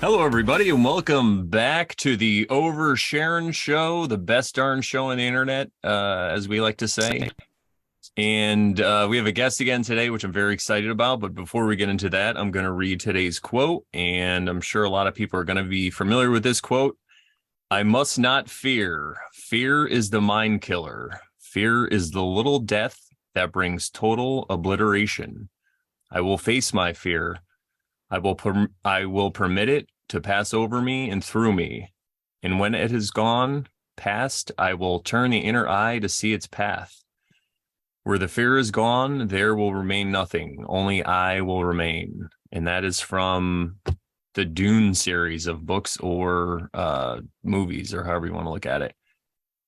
Hello, everybody, and welcome back to the Over Sharon show, the best darn show on the internet, as we like to say. And we have a guest again today, which I'm very excited about. But before we get into that, I'm going to read today's quote, and I'm sure a lot of people are going to be familiar with this quote. I must not fear. Fear is the mind killer. Fear is the little death that brings total obliteration. I will face my fear. I will permit it to pass over me and through me. And when it has gone past, I will turn the inner eye to see its path. Where the fear is gone, there will remain nothing. Only I will remain. And that is from the Dune series of books or movies, or however you want to look at it.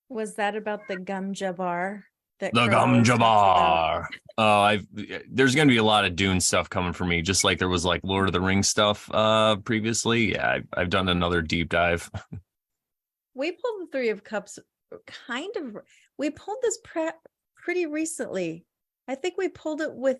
Was that about the gum jabbar that The Crow Gum always talks about? Jabbar. There's gonna be a lot of Dune stuff coming for me, just like there was like Lord of the Rings stuff previously. Yeah, I've done another deep dive. We pulled the Three of Cups we pulled this pretty recently. I think we pulled it with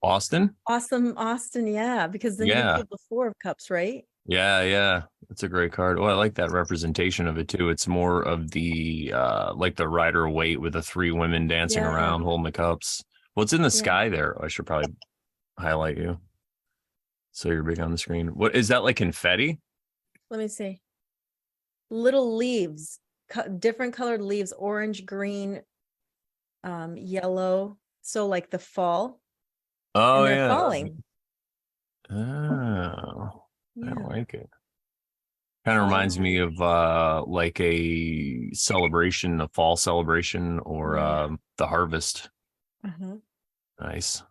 Austin? Austin, yeah, because then you Yeah. pulled the Four of Cups, right? Yeah. That's a great card. Oh, I like that representation of it too. It's more of the like the Rider Waite with the three women dancing around holding the cups. What's in the sky there? I should probably highlight you so you're big on the screen. What is that, like confetti? Let me see. Little leaves, different colored leaves, orange, green, yellow. So like the fall. Oh, And they're yeah. falling. Oh, Yeah. I like it. Kind of reminds me of like a celebration, a fall celebration, or the harvest. Nice.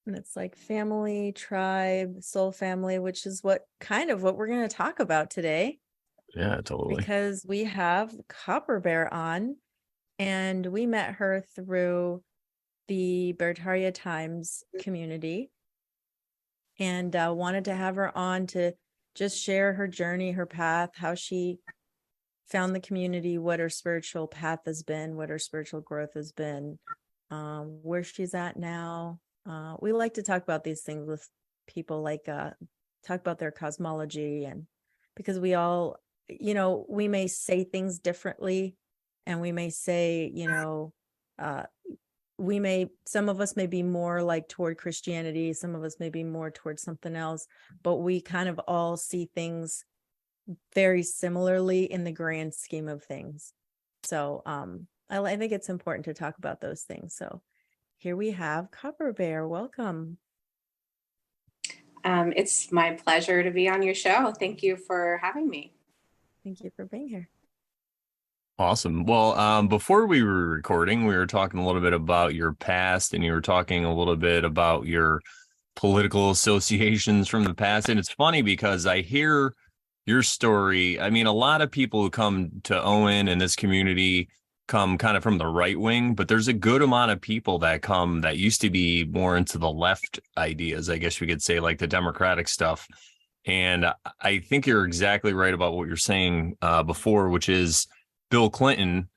And it's like family, tribe, soul family, which is what we're going to talk about today. Yeah, totally. Because we have Copperbear on, and we met her through the Bertaria Times community, and wanted to have her on to just share her journey, her path, how she found the community, what her spiritual path has been, what her spiritual growth has been, where she's at now. We like to talk about these things with people, like talk about their cosmology, and because we all, we may say things differently, and we may say, some of us may be more like toward Christianity, some of us may be more towards something else, but we kind of all see things very similarly in the grand scheme of things. So I think it's important to talk about those things. So here we have Copperbear. Welcome. It's my pleasure to be on your show. Thank you for having me. Thank you for being here. Awesome. Well, before we were recording, we were talking a little bit about your past, and you were talking a little bit about your political associations from the past. And it's funny because I hear your story. I mean, a lot of people who come to Owen and this community come kind of from the right wing, but there's a good amount of people that come that used to be more into the left ideas, I guess we could say, like the Democratic stuff. And I think you're exactly right about what you're saying before, which is Bill Clinton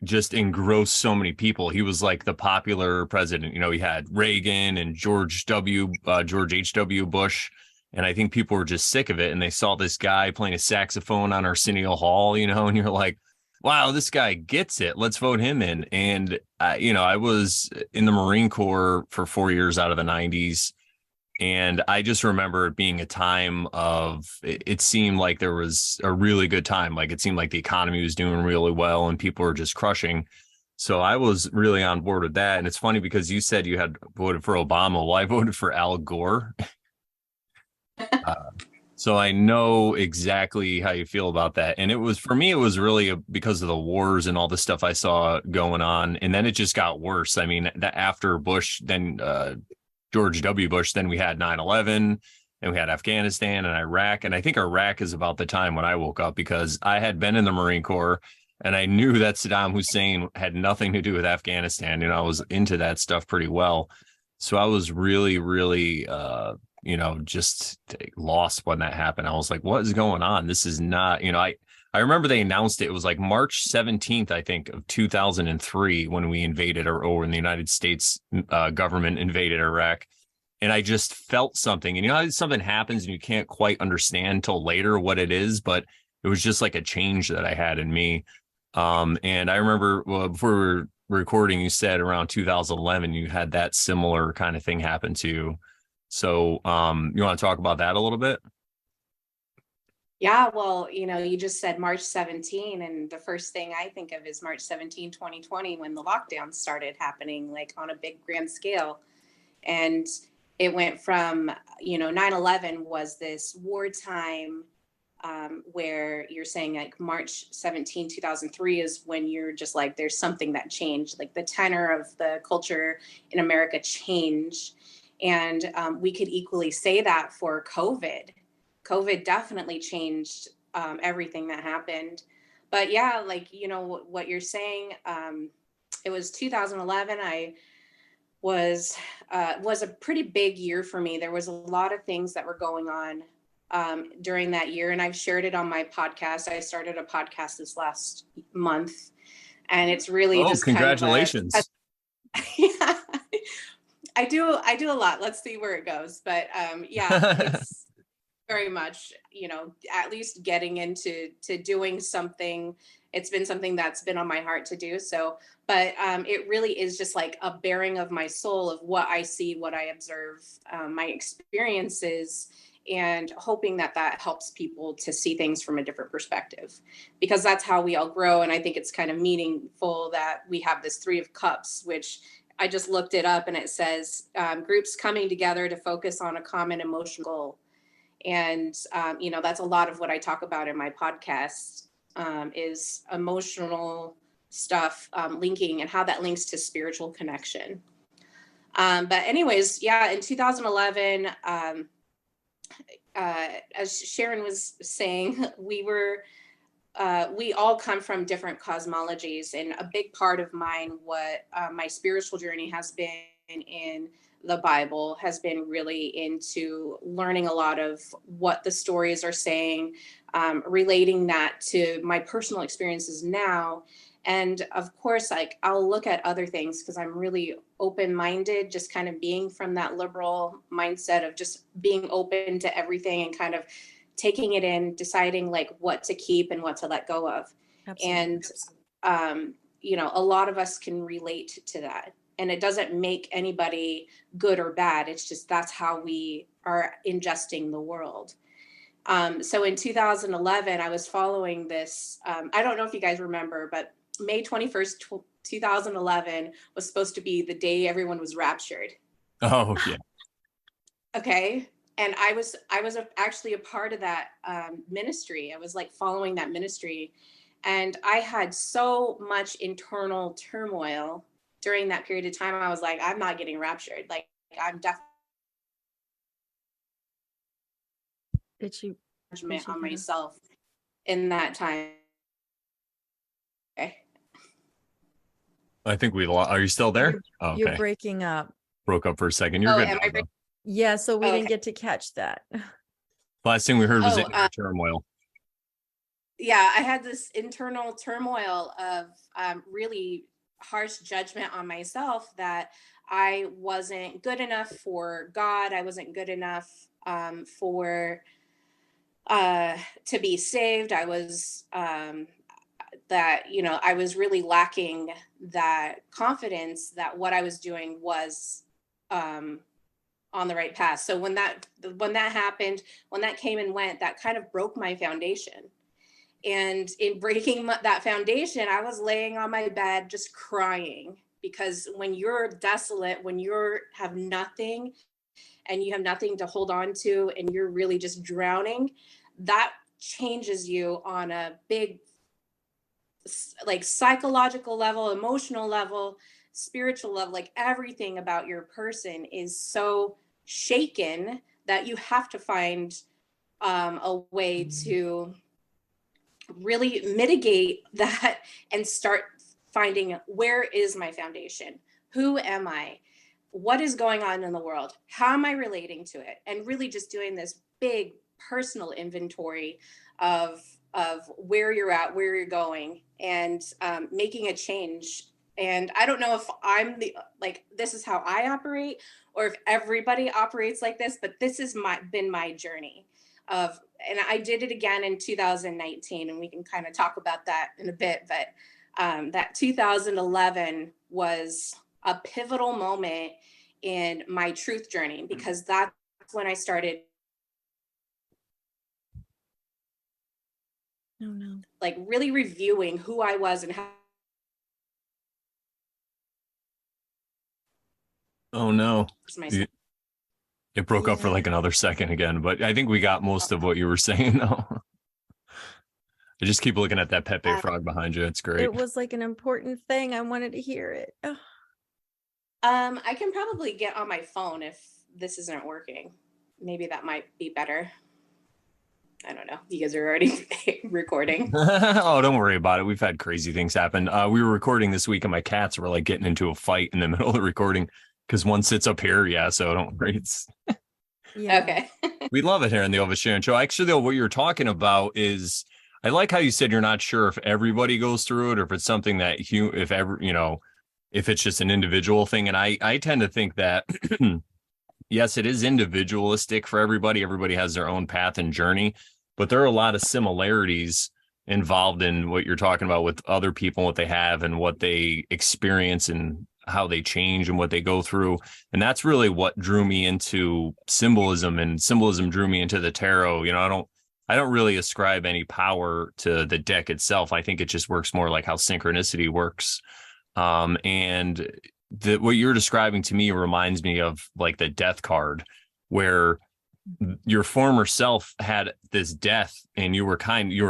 just engrossed so many people. He was like the popular president. He had Reagan and George H.W. Bush. And I think people were just sick of it. And they saw this guy playing a saxophone on Arsenio Hall, and you're like, wow, this guy gets it. Let's vote him in. And, I was in the Marine Corps for 4 years out of the 90s. And I just remember it being a time of, it seemed like there was a really good time. Like it seemed like the economy was doing really well and people were just crushing. So I was really on board with that. And it's funny because you said you had voted for Obama. Well, I voted for Al Gore. So I know exactly how you feel about that. And it was, for me, it was really because of the wars and all the stuff I saw going on. And then it just got worse. I mean, after Bush, then George W. Bush, then we had 9/11 and we had Afghanistan and Iraq. And I think Iraq is about the time when I woke up, because I had been in the Marine Corps and I knew that Saddam Hussein had nothing to do with Afghanistan. I was into that stuff pretty well. So I was really, really, just lost when that happened. I was like, what is going on? This is not, I remember they announced it. It was like March 17th, I think, of 2003 when we invaded, or when the United States government invaded Iraq. and I just felt something. And you know how something happens and you can't quite understand till later what it is, but it was just like a change that I had in me. And I remember, well, before we were recording, you said around 2011 you had that similar kind of thing happen to you. So you want to talk about that a little bit? Yeah, well, you just said March 17, and the first thing I think of is March 17, 2020, when the lockdown started happening, like on a big grand scale. And it went from, 9/11 was this wartime, where you're saying like March 17, 2003 is when you're just like, there's something that changed, like the tenor of the culture in America changed. And we could equally say that for COVID. COVID definitely changed everything that happened. But yeah, like, what you're saying, it was 2011. I was a pretty big year for me. There was a lot of things that were going on during that year, and I've shared it on my podcast. I started a podcast this last month, and it's really Oh, just congratulations. yeah, I do a lot. Let's see where it goes. But yeah, it's very much, at least getting into doing something. It's been something that's been on my heart to do. So, but it really is just like a bearing of my soul of what I see, what I observe, my experiences, and hoping that that helps people to see things from a different perspective, because that's how we all grow. And I think it's kind of meaningful that we have this Three of Cups, which I just looked it up, and it says groups coming together to focus on a common emotional goal. And that's a lot of what I talk about in my podcast, is emotional stuff, linking, and how that links to spiritual connection. But anyways, yeah, in 2011, as Sharon was saying, we all come from different cosmologies, and a big part of what my spiritual journey has been in the Bible has been really into learning a lot of what the stories are saying, relating that to my personal experiences now. And of course, like, I'll look at other things because I'm really open-minded, just kind of being from that liberal mindset of just being open to everything and kind of taking it in, deciding like what to keep and what to let go of. Absolutely. And a lot of us can relate to that. And it doesn't make anybody good or bad. It's just that's how we are ingesting the world. So in 2011, I was following this. I don't know if you guys remember, but May 21st, 2011 was supposed to be the day everyone was raptured. Oh, yeah. Okay. And I was actually a part of that ministry. I was like following that ministry. And I had so much internal turmoil during that period of time. I was like, I'm not getting raptured. Like, I'm definitely judgment on myself in that time. Okay. I think are you still there? Oh, okay. You're breaking up. Broke up for a second. You're good now, though. Yeah, so we didn't get to catch that. Last thing we heard was inner turmoil. Yeah, I had this internal turmoil of really harsh judgment on myself that I wasn't good enough for God. I wasn't good enough for to be saved. I was I was really lacking that confidence that what I was doing was on the right path. So when that happened, when that came and went, that kind of broke my foundation. And in breaking that foundation, I was laying on my bed just crying, because when you're desolate, when you have nothing and you have nothing to hold on to, and you're really just drowning, that changes you on a big, like, psychological level, emotional level, spiritual level. Like, everything about your person is so shaken that you have to find a way to really mitigate that and start finding, where is my foundation? Who am I? What is going on in the world? How am I relating to it? And really just doing this big personal inventory of where you're at, where you're going, and making a change And I don't know if I'm this is how I operate, or if everybody operates like this, but this has been my journey of, and I did it again in 2019, and we can kind of talk about that in a bit. But that 2011 was a pivotal moment in my truth journey, because that's when I started like really reviewing who I was and how. Oh no. Myself. It broke up for like another second again, but I think we got most of what you were saying now. I just keep looking at that Pepe frog behind you. It's great. It was like an important thing. I wanted to hear it. Oh. I can probably get on my phone if this isn't working. Maybe that might be better. I don't know. You guys are already recording. Oh, don't worry about it. We've had crazy things happen. We were recording this week and my cats were like getting into a fight in the middle of the recording because one sits up here. Yeah, so don't worry. It's Yeah. Okay. we love it here in the Elvis Sharon Show. Actually, though, what you're talking about is, I like how you said you're not sure if everybody goes through it or if it's something that if it's just an individual thing. And I tend to think that yes, it is individualistic for everybody. Everybody has their own path and journey, but there are a lot of similarities involved in what you're talking about with other people, what they have and what they experience and how they change and what they go through. And that's really what drew me into symbolism, and symbolism drew me into the tarot. I don't really ascribe any power to the deck itself. I think it just works more like how synchronicity works. And what you're describing to me reminds me of like the death card, where your former self had this death and you were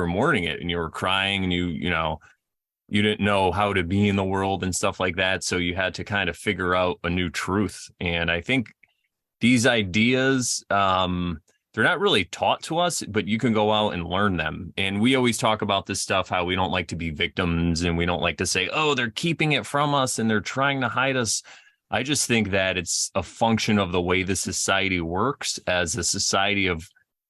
mourning it and you were crying and you didn't know how to be in the world and stuff like that. So you had to kind of figure out a new truth. And I think these ideas, they're not really taught to us, but you can go out and learn them. And we always talk about this stuff, how we don't like to be victims and we don't like to say, oh, they're keeping it from us and they're trying to hide us. I just think that it's a function of the way the society works as a society of,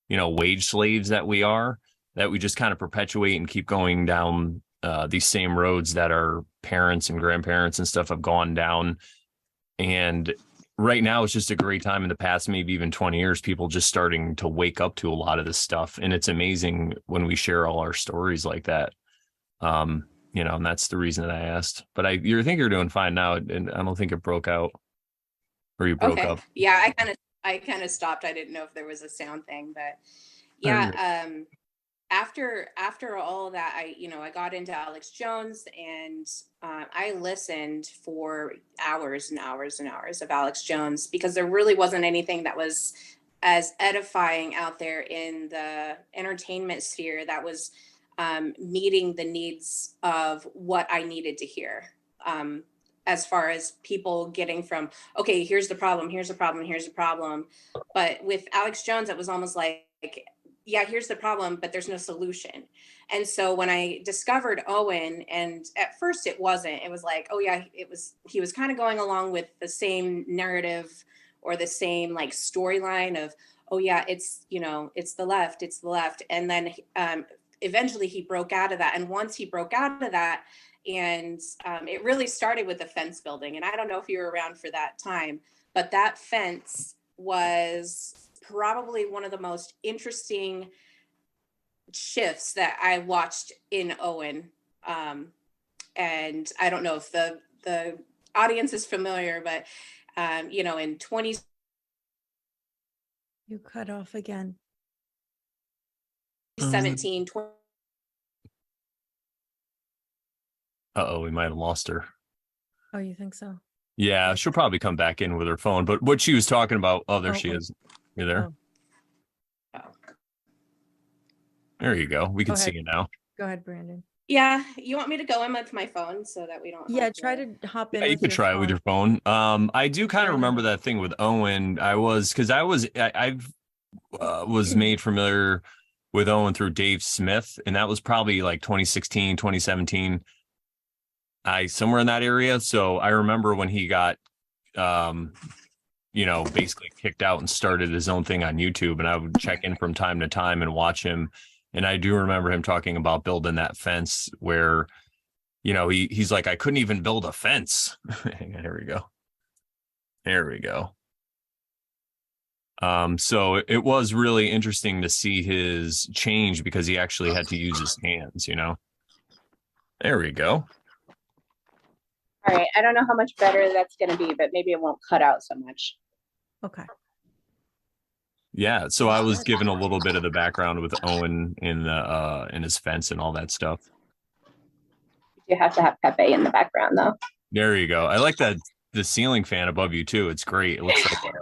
wage slaves that we are, that we just kind of perpetuate and keep going down these same roads that our parents and grandparents and stuff have gone down. And right now it's just a great time. In the past, maybe even 20 years, people just starting to wake up to a lot of this stuff. And it's amazing when we share all our stories like that. And that's the reason that I asked. But I think you're doing fine now, and I don't think it broke out or you broke up. Yeah, I kind of stopped. I didn't know if there was a sound thing, but yeah. After all that, I got into Alex Jones, and I listened for hours and hours and hours of Alex Jones, because there really wasn't anything that was as edifying out there in the entertainment sphere that was meeting the needs of what I needed to hear. As far as people getting from, okay, here's the problem, here's the problem, here's the problem. But with Alex Jones, it was almost like, yeah, here's the problem, but there's no solution. And so when I discovered Owen, and at first it wasn't, it was like, oh yeah, he was kind of going along with the same narrative or the same like storyline of, oh yeah, it's the left. And then eventually he broke out of that. And once he broke out of that, and it really started with the fence building. And I don't know if you were around for that time, but that fence was probably one of the most interesting shifts that I watched in Owen. And I don't know if the audience is familiar, but in 20. You cut off again. 17. Uh-oh, we might have lost her. Oh, you think so? Yeah, she'll probably come back in with her phone. But what she was talking about, there she is. You're there? Oh. There you go. We can see you now. Go ahead, Brandon. Yeah, you want me to go in with my phone so that we don't... Yeah, try to hop in. Yeah, you could try it with your phone. I do kind of remember that thing with Owen. I was made familiar with Owen through Dave Smith, and that was probably like 2016, 2017. Somewhere in that area. So I remember when he got, basically kicked out and started his own thing on YouTube, and I would check in from time to time and watch him. And I do remember him talking about building that fence where, he's like, I couldn't even build a fence. Here we go. There we go. So it was really interesting to see his change because he actually had to use his hands, There we go. All right. I don't know how much better that's going to be, but maybe it won't cut out so much. Okay. Yeah. So I was given a little bit of the background with Owen in his fence and all that stuff. You have to have Pepe in the background, though. There you go. I like that the ceiling fan above you too. It's great. It looks like a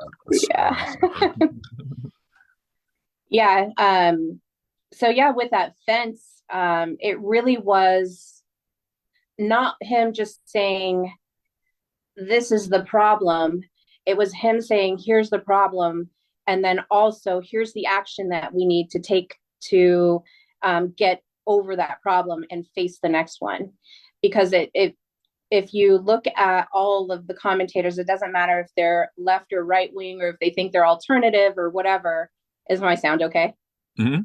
yeah. Yeah. So yeah, with that fence, it really was not him just saying, this is the problem. It was him saying, here's the problem. And then also, here's the action that we need to take to get over that problem and face the next one. Because if you look at all of the commentators, it doesn't matter if they're left or right wing, or if they think they're alternative or whatever. Is my sound okay? Mm-hmm.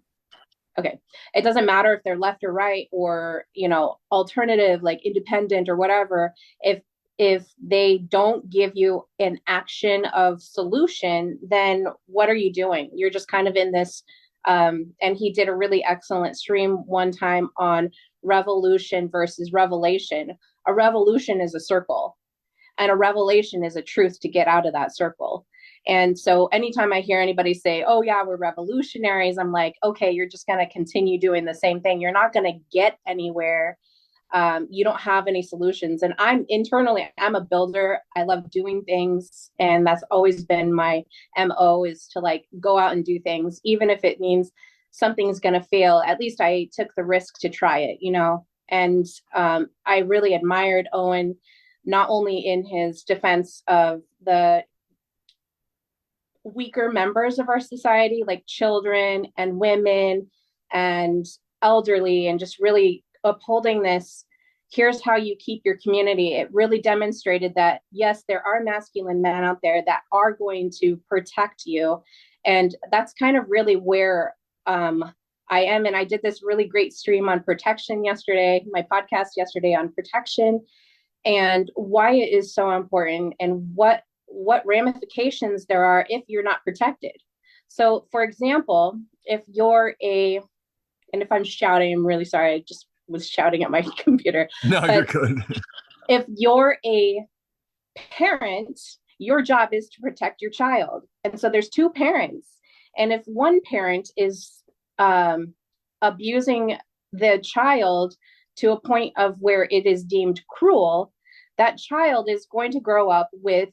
Okay. It doesn't matter if they're left or right, or, alternative, like independent or whatever. If they don't give you an action of solution, then what are you doing? You're just kind of in this. And he did a really excellent stream one time on revolution versus revelation. A revolution is a circle, and a revelation is a truth to get out of that circle. And so anytime I hear anybody say, oh yeah, we're revolutionaries, I'm like, okay, you're just going to continue doing the same thing. You're not going to get anywhere. You don't have any solutions. And I'm a builder. I love doing things. And that's always been my MO, is to like go out and do things, even if it means something's going to fail. At least I took the risk to try it, And I really admired Owen, not only in his defense of the weaker members of our society, like children and women and elderly, and just really upholding this, here's how you keep your community. It really demonstrated that, yes, there are masculine men out there that are going to protect you. And that's kind of really where I am. And I did this really great stream on protection yesterday, my podcast yesterday on protection, and why it is so important, and what ramifications there are if you're not protected. So for example, if I'm shouting, I'm really sorry. I just was shouting at my computer. No, but you're good. If you're a parent, your job is to protect your child. And so there's two parents. And if one parent is abusing the child to a point of where it is deemed cruel, that child is going to grow up with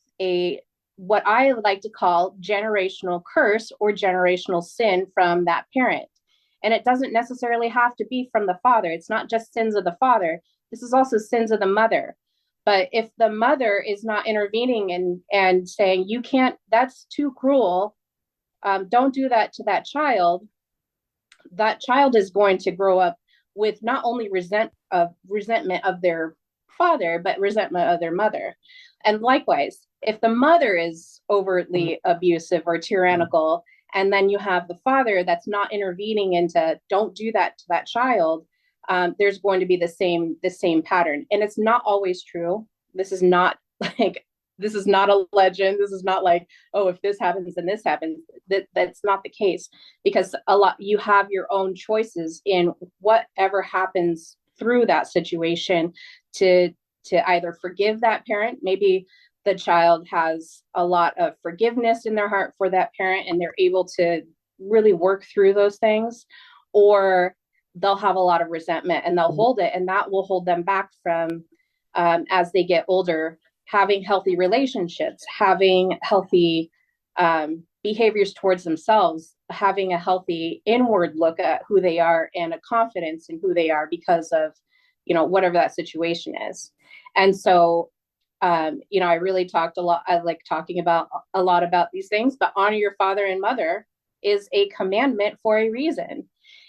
what I like to call generational curse or generational sin from that parent. And it doesn't necessarily have to be from the father. It's not just sins of the father. This is also sins of the mother. But if the mother is not intervening and saying, you can't, that's too cruel, don't do that to that child is going to grow up with not only resentment of their father, but resentment of their mother. And likewise, if the mother is overtly abusive or tyrannical, and then you have the father that's not intervening into don't do that to that child, there's going to be the same pattern. And it's not always true. This is not a legend. This is not like, oh, if this happens, then this happens. That's not the case, because you have your own choices in whatever happens through that situation to either forgive that parent. Maybe the child has a lot of forgiveness in their heart for that parent, and they're able to really work through those things, or they'll have a lot of resentment and they'll hold it, and that will hold them back from, as they get older, having healthy relationships, having healthy behaviors towards themselves, having a healthy inward look at who they are and a confidence in who they are because of, whatever that situation is. And so, I really talked a lot. I like talking about a lot about these things, but honor your father and mother is a commandment for a reason.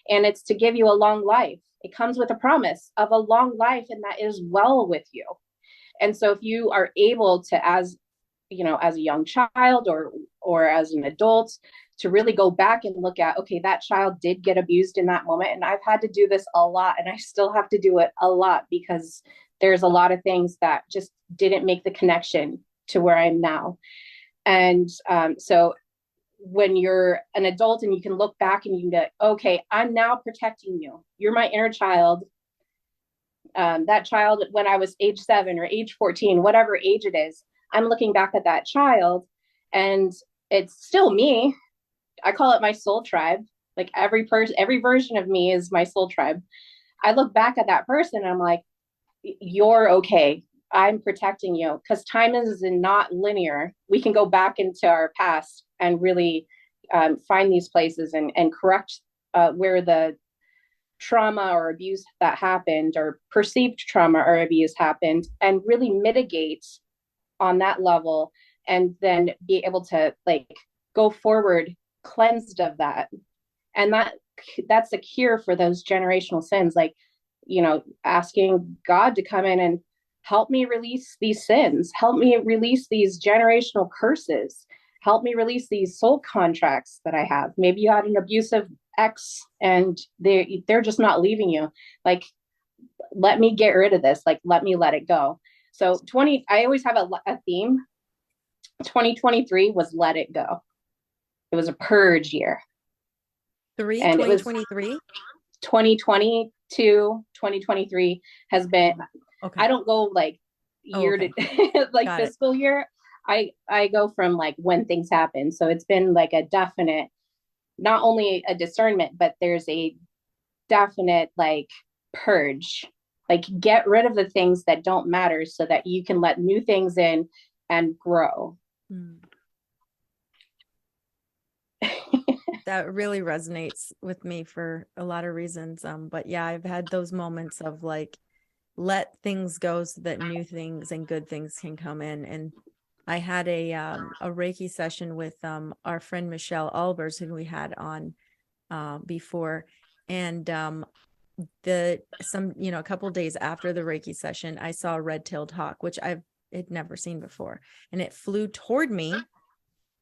And it's to give you a long life. It comes with a promise of a long life, and that is well with you. And so if you are able to, as a young child or as an adult, to really go back and look at, okay, that child did get abused in that moment. And I've had to do this a lot, and I still have to do it a lot, because there's a lot of things that just didn't make the connection to where I'm now. And so when you're an adult and you can look back and you can go, okay, I'm now protecting you. You're my inner child. That child, when I was age 7 or age 14, whatever age it is, I'm looking back at that child and it's still me. I call it my soul tribe. Like every version of me is my soul tribe. I look back at that person and I'm like, you're okay. I'm protecting you, because time is not linear. We can go back into our past and really find these places and correct where the trauma or abuse that happened, or perceived trauma or abuse happened, and really mitigate on that level, and then be able to like go forward cleansed of that. And that's a cure for those generational sins, like, you know, asking God to come in and help me release these sins, help me release these generational curses, help me release these soul contracts that I have. Maybe you had an abusive ex and they're just not leaving you. Like, let me get rid of this. Like, let me let it go. So I always have a theme. 2023 was let it go. It was a purge year. 2023? 2020 to 2023 has been, okay. I don't go like year to like Got fiscal year. I go from like when things happen. So it's been like a definite, not only a discernment, but there's a definite like purge, like get rid of the things that don't matter so that you can let new things in and grow. That really resonates with me for a lot of reasons. But yeah, I've had those moments of like, let things go so that new things and good things can come in. And I had a Reiki session with our friend Michelle Albers, who we had on before, and a couple of days after the Reiki session, I saw a red-tailed hawk, which had never seen before, and it flew toward me,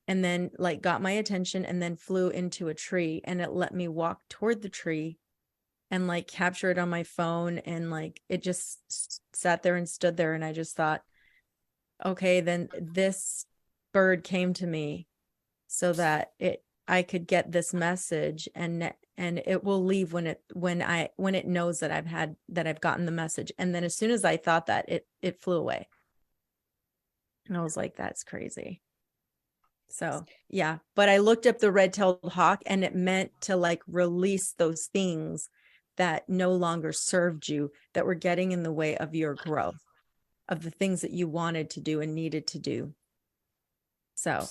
and then like got my attention, and then flew into a tree, and it let me walk toward the tree and like capture it on my phone, and like it just sat there and stood there, and I just thought, okay, then this bird came to me so that I could get this message, and it will leave when it knows that I've gotten the message. And then as soon as I thought that, it flew away. And I was like, that's crazy. So yeah, but I looked up the red-tailed hawk, and it meant to like release those things that no longer served you, that were getting in the way of your growth, of the things that you wanted to do and needed to do. So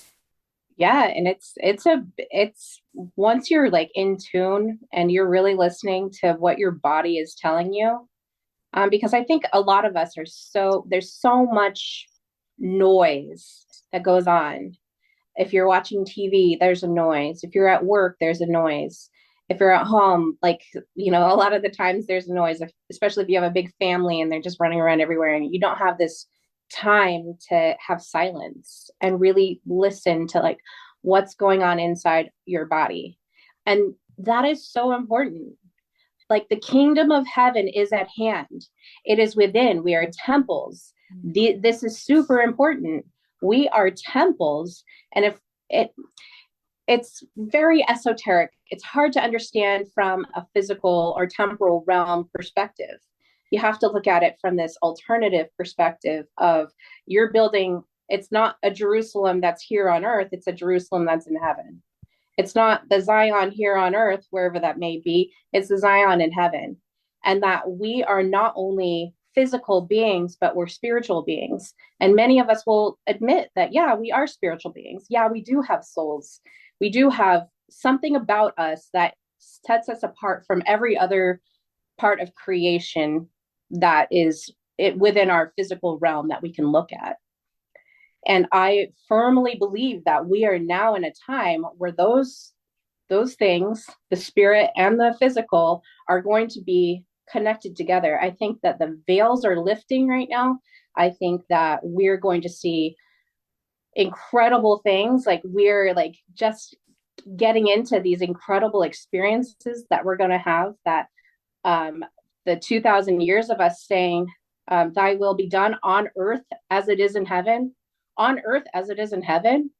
yeah, and it's once you're like in tune and you're really listening to what your body is telling you, because I think a lot of us there's so much noise that goes on. If you're watching TV, there's a noise. If you're at work, there's a noise. If you're at home, like, you know, a lot of the times there's a noise, especially if you have a big family and they're just running around everywhere and you don't have this time to have silence and really listen to like what's going on inside your body. And that is so important. Like, the kingdom of heaven is at hand. It is within. We are temples. This is super important. We are temples. And if it's very esoteric, it's hard to understand from a physical or temporal realm perspective. You have to look at it from this alternative perspective of you're building. It's not a Jerusalem that's here on earth. It's a Jerusalem that's in heaven. It's not the Zion here on earth, wherever that may be. It's the Zion in heaven. And that we are not only physical beings, but we're spiritual beings. And many of us will admit that, yeah, we are spiritual beings. Yeah, we do have souls. We do have something about us that sets us apart from every other part of creation that is within our physical realm that we can look at. And I firmly believe that we are now in a time where those things, the spirit and the physical, are going to be connected together. I think that the veils are lifting right now. I think that we're going to see incredible things. Like, we're like just getting into these incredible experiences that we're going to have, that the 2000 years of us saying, Thy will be done on earth as it is in heaven, on earth as it is in heaven,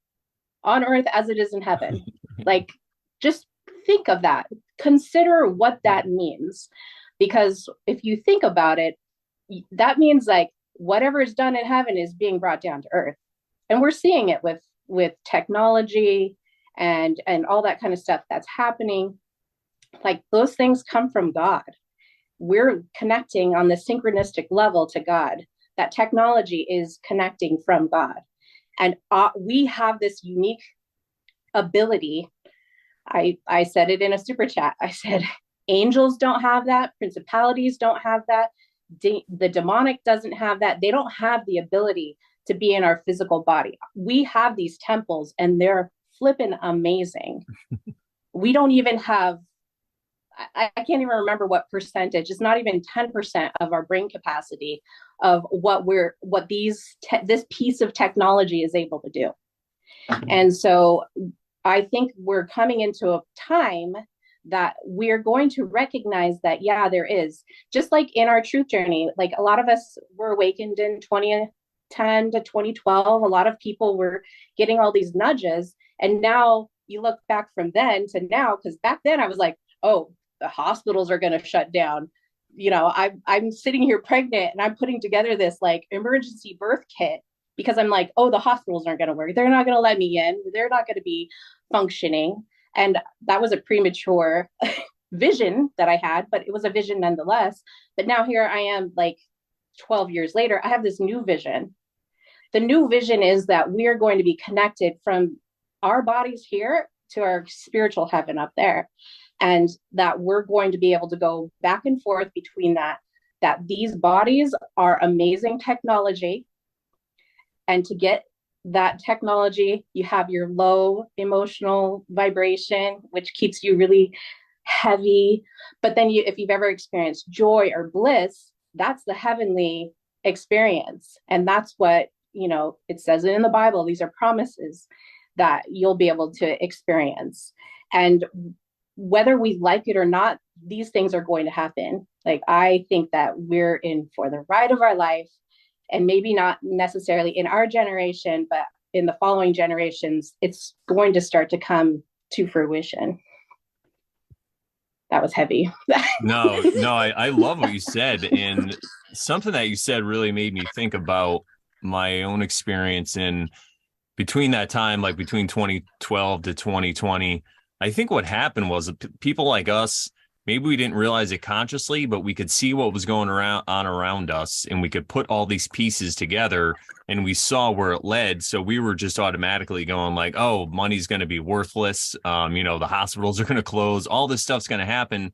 on earth as it is in heaven. Like, just think of that. Consider what that means. Because if you think about it, that means like whatever is done in heaven is being brought down to earth. And we're seeing it with technology and all that kind of stuff that's happening. Like, those things come from God. We're connecting on the synchronistic level to God. That technology is connecting from God. And we have this unique ability. I said it in a super chat. I said, angels don't have that. Principalities don't have that. The demonic doesn't have that. They don't have the ability to be in our physical body. We have these temples and they're flipping amazing. We don't even have, I can't even remember what percentage. It's not even 10% of our brain capacity of what this piece of technology is able to do. And so I think we're coming into a time that we're going to recognize that, yeah, there is, just like in our truth journey, like a lot of us were awakened in 2010 to 2012. A lot of people were getting all these nudges. And now you look back from then to now, because back then I was like, oh, the hospitals are going to shut down. You know, I'm sitting here pregnant and I'm putting together this like emergency birth kit because I'm like, oh, the hospitals aren't going to work. They're not going to let me in. They're not going to be functioning. And that was a premature vision that I had, but it was a vision nonetheless. But now here I am, like 12 years later, I have this new vision. The new vision is that we are going to be connected from our bodies here to our spiritual heaven up there. And that we're going to be able to go back and forth between that these bodies are amazing technology. And to get that technology, you have your low emotional vibration, which keeps you really heavy. But then if you've ever experienced joy or bliss, that's the heavenly experience. And that's what, it says in the Bible. These are promises that you'll be able to experience. And whether we like it or not, these things are going to happen. Like, I think that we're in for the ride of our life. And maybe not necessarily in our generation, but in the following generations, it's going to start to come to fruition. That was heavy. No, I love what you said. And something that you said really made me think about my own experience in between that time, like between 2012 to 2020. I think what happened was people like us, maybe we didn't realize it consciously, but we could see what was going around us, and we could put all these pieces together, and we saw where it led. So we were just automatically going like, oh, money's going to be worthless. The hospitals are going to close. All this stuff's going to happen.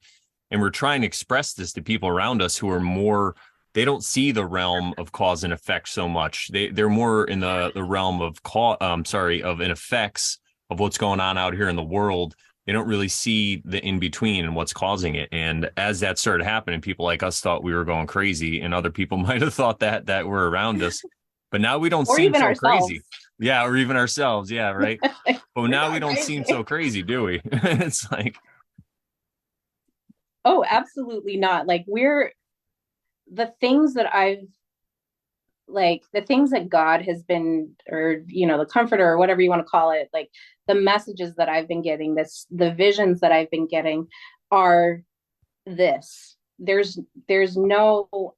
And we're trying to express this to people around us who are more, they don't see the realm of cause and effect so much. They're more in the realm of of an effects of what's going on out here in the world. They don't really see the in between and what's causing it. And as that started happening, people like us thought we were going crazy, and other people might have thought that were around us. But now we don't or seem even so ourselves. Crazy. Yeah, or even ourselves. Yeah, right. But now we don't seem so crazy, do we? It's like, oh, absolutely not. Like, the things that God has been, or, the comforter or whatever you want to call it, like the messages that I've been getting, the visions that I've been getting are this. There's no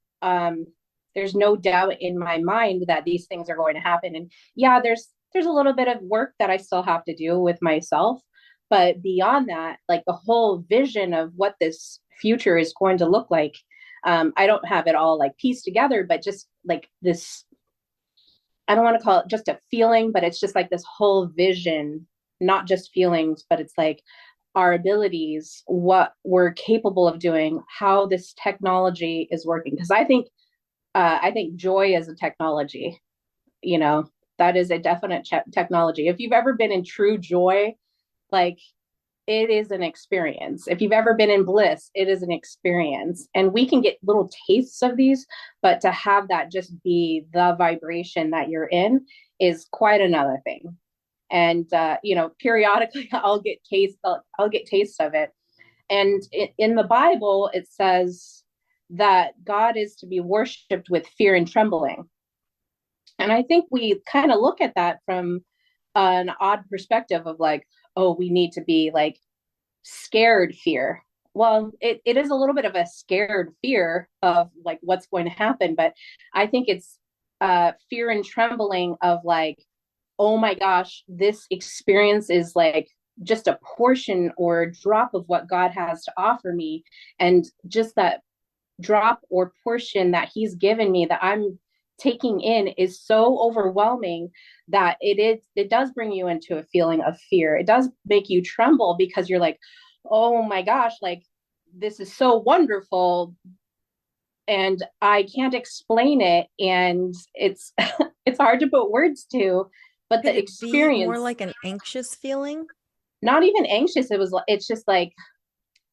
doubt in my mind that these things are going to happen. And yeah, there's a little bit of work that I still have to do with myself. But beyond that, like the whole vision of what this future is going to look like, I don't have it all like pieced together, but just like this, I don't want to call it just a feeling, but it's just like this whole vision, not just feelings, but it's like our abilities, what we're capable of doing, how this technology is working. Because I think joy is a technology, that is a definite technology. If you've ever been in true joy, like, it is an experience. If you've ever been in bliss, it is an experience. And we can get little tastes of these, but to have that just be the vibration that you're in is quite another thing. And periodically I'll get tastes of it. And in the Bible, it says that God is to be worshiped with fear and trembling. And I think we kind of look at that from an odd perspective of like, oh, we need to be like scared fear. Well, it is a little bit of a scared fear of like what's going to happen, but I think it's fear and trembling of like, oh my gosh, this experience is like just a portion or a drop of what God has to offer me. And just that drop or portion that he's given me that I'm taking in is so overwhelming that it does bring you into a feeling of fear. It does make you tremble because you're like, oh my gosh, like this is so wonderful and I can't explain it, and it's it's hard to put words to, but Could the it be experience, more like an anxious feeling? not even anxious, it's just like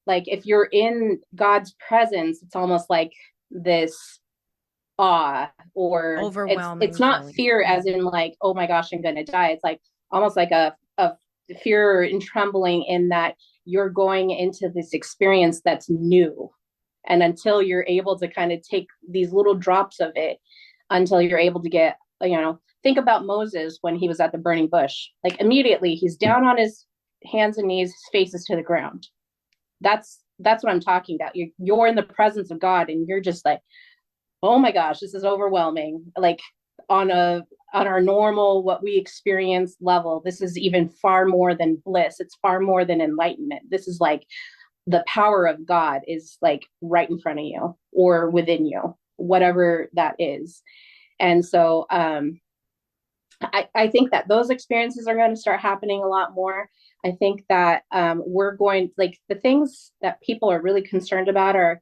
if you're in God's presence, it's almost like this awe, or Overwhelming it's not feeling. fear as in like, oh my gosh, I'm gonna die. It's like almost like a fear and trembling in that you're going into this experience that's new. And until you're able to kind of take these little drops of it, until you're able to get, think about Moses when he was at the burning bush. Like immediately he's down on his hands and knees, his face is to the ground. That's what I'm talking about. You're in the presence of God and you're just like, oh my gosh, this is overwhelming. Like on our normal, what we experience level, this is even far more than bliss. It's far more than enlightenment. This is like the power of God is like right in front of you or within you, whatever that is. And so I think that those experiences are going to start happening a lot more. I think that we're going, like the things that people are really concerned about are,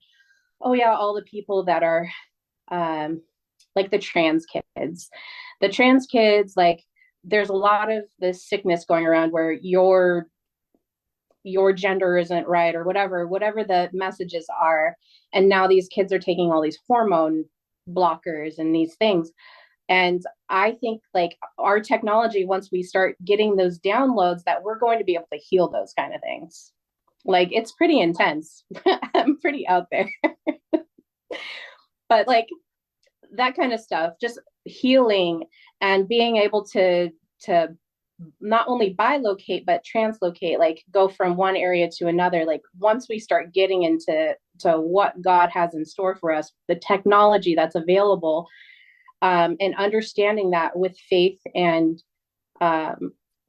oh yeah, all the people that are like the trans kids, like there's a lot of this sickness going around where your gender isn't right or whatever the messages are. And now these kids are taking all these hormone blockers and these things. And I think like our technology, once we start getting those downloads, that we're going to be able to heal those kind of things. Like it's pretty intense. I'm pretty out there. But like that kind of stuff, just healing and being able to not only bilocate but translocate, like go from one area to another. Like once we start getting into what God has in store for us, the technology that's available, and understanding that with faith and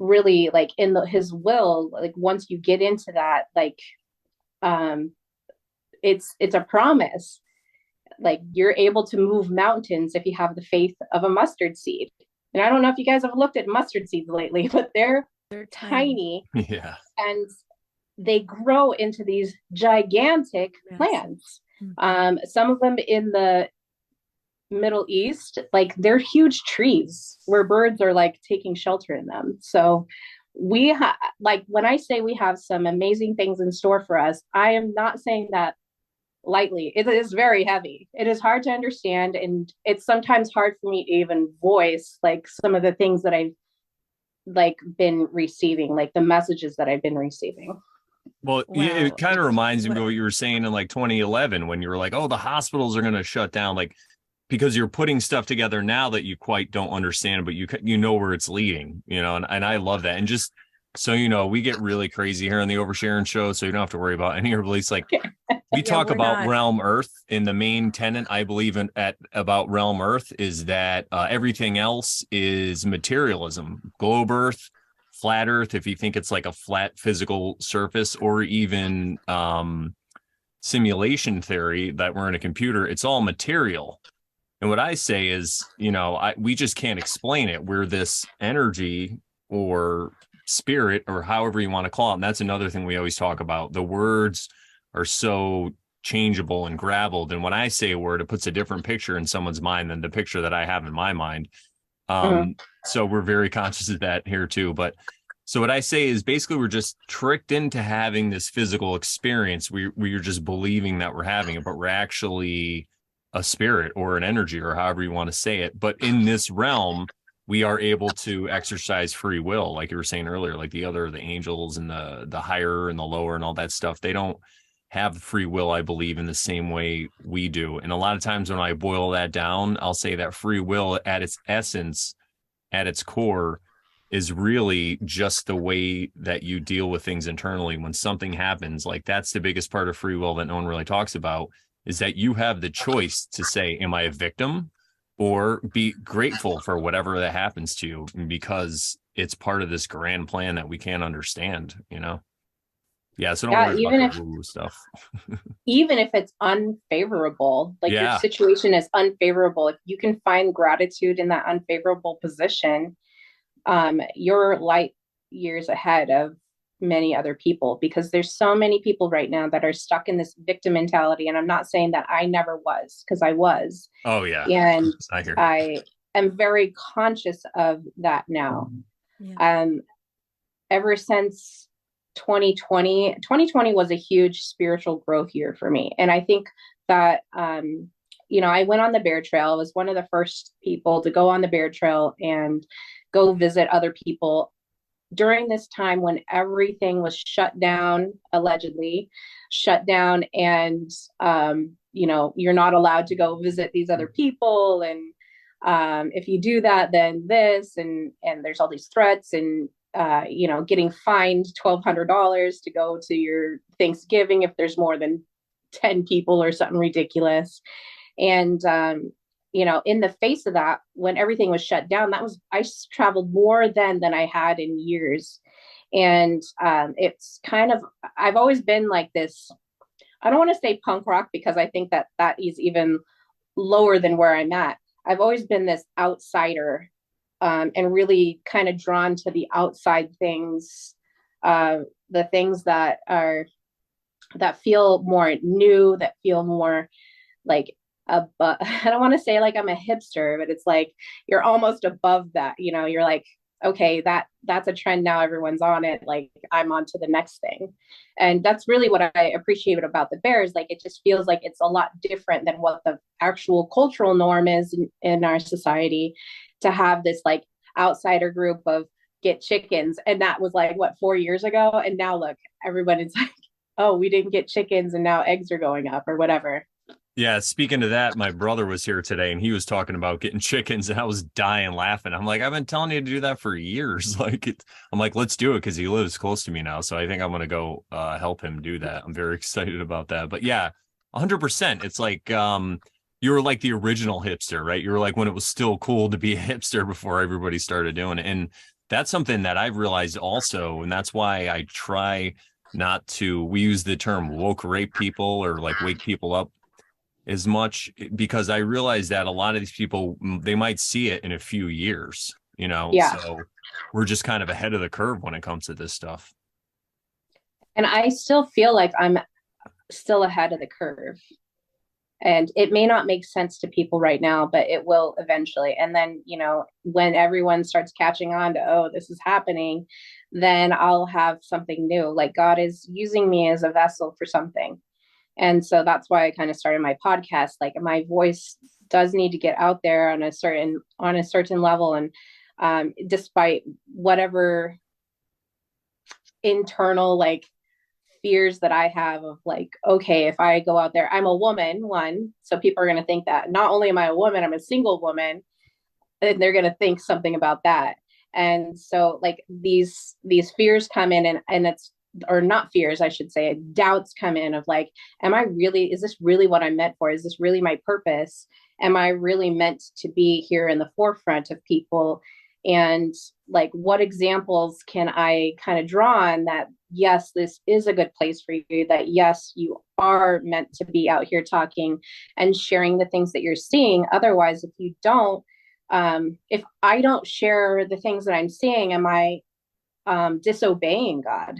really like in his will, like once you get into that, like it's a promise. Like you're able to move mountains if you have the faith of a mustard seed. And I don't know if you guys have looked at mustard seeds lately, but they're tiny. Yeah. And they grow into these gigantic plants. Some of them in the Middle East, like they're huge trees where birds are like taking shelter in them. So we like when I say we have some amazing things in store for us, I am not saying that lightly. It is very heavy. It is hard to understand, and it's sometimes hard for me to even voice like some of the things that I've like been receiving, like the messages that I've been receiving. Well, yeah, it kind of reminds me of what you were saying in like 2011 when you were like, oh, the hospitals are going to shut down, like because you're putting stuff together now that you quite don't understand, but you know where it's leading, and I love that. And just so you know, we get really crazy here on the Oversharing show, so you don't have to worry about any of your beliefs. Like we talk about Realm Earth, and the main tenet I believe in about Realm Earth is that everything else is materialism, globe Earth, flat Earth. If you think it's like a flat physical surface, or even simulation theory that we're in a computer, it's all material. And what I say is, we just can't explain it. We're this energy or spirit or however you want to call it. And that's another thing we always talk about. The words are so changeable and graveled. And when I say a word, it puts a different picture in someone's mind than the picture that I have in my mind. So we're very conscious of that here too. But so what I say is basically we're just tricked into having this physical experience. We're just believing that we're having it, but we're actually a spirit or an energy or however you want to say it. But in this realm, we are able to exercise free will, like you were saying earlier, like the angels and the higher and the lower and all that stuff. They don't have free will, I believe, in the same way we do. And a lot of times when I boil that down, I'll say that free will at its essence, at its core, is really just the way that you deal with things internally. When something happens, like that's the biggest part of free will that no one really talks about, is that you have the choice to say, am I a victim, or be grateful for whatever that happens to you, because it's part of this grand plan that we can't understand, you know? Yeah, so don't Yeah, worry about the woo-woo stuff. even if it's unfavorable, like your Yeah. situation is unfavorable, if you can find gratitude in that unfavorable position, you're light years ahead of many other people, because there's so many people right now that are stuck in this victim mentality. And I'm not saying that I never was, because I was. Oh yeah. And I hear you. I am very conscious of that now. Yeah. Ever since 2020 was a huge spiritual growth year for me. And I think that, I went on the bear trail. I was one of the first people to go on the bear trail and go visit other people during this time when everything was shut down, allegedly shut down. And, you're not allowed to go visit these other people. And if you do that, then this, and there's all these threats, and getting fined $1,200 to go to your Thanksgiving if there's more than 10 people or something ridiculous. And in the face of that, when everything was shut down, I traveled more than I had in years. And it's kind of, I've always been like this. I don't want to say punk rock, because I think that is even lower than where I'm at. I've always been this outsider, and really kind of drawn to the outside things, the things that feel more new, that feel more like I don't want to say like I'm a hipster, but it's like you're almost above that. You're like, okay, that's a trend now. Everyone's on it. Like I'm on to the next thing. And that's really what I appreciate about the Bears. Like it just feels like it's a lot different than what the actual cultural norm is in our society, to have this like outsider group of get chickens. And that was like, what, 4 years ago? And now look, everyone is like, oh, we didn't get chickens and now eggs are going up or whatever. Yeah, speaking of that, my brother was here today and he was talking about getting chickens, and I was dying laughing. I'm like, I've been telling you to do that for years. I'm like, let's do it, because he lives close to me now. So I think I'm gonna go help him do that. I'm very excited about that. But yeah, 100%. It's like you were like the original hipster, right? You were like when it was still cool to be a hipster before everybody started doing it. And that's something that I've realized also, and that's why I try not to. We use the term woke rape people, or like wake people up as much, because I realize that a lot of these people, they might see it in a few years, Yeah. So we're just kind of ahead of the curve when it comes to this stuff. And I still feel like I'm still ahead of the curve. And it may not make sense to people right now, but it will eventually. And then, when everyone starts catching on to, oh, this is happening, then I'll have something new. Like God is using me as a vessel for something. And so that's why I kind of started my podcast. Like my voice does need to get out there on a certain level. And despite whatever internal like fears that I have of like, okay, if I go out there, I'm a woman, one, so people are going to think that not only am I a woman, I'm a single woman, and they're going to think something about that. And so like these fears come in, and it's, or not fears, I should say, doubts come in of like, is this really what I'm meant for? Is this really my purpose? Am I really meant to be here in the forefront of people? And like, what examples can I kind of draw on that, yes, this is a good place for you, that yes, you are meant to be out here talking and sharing the things that you're seeing. Otherwise, if you don't, if I don't share the things that I'm seeing, am I disobeying God?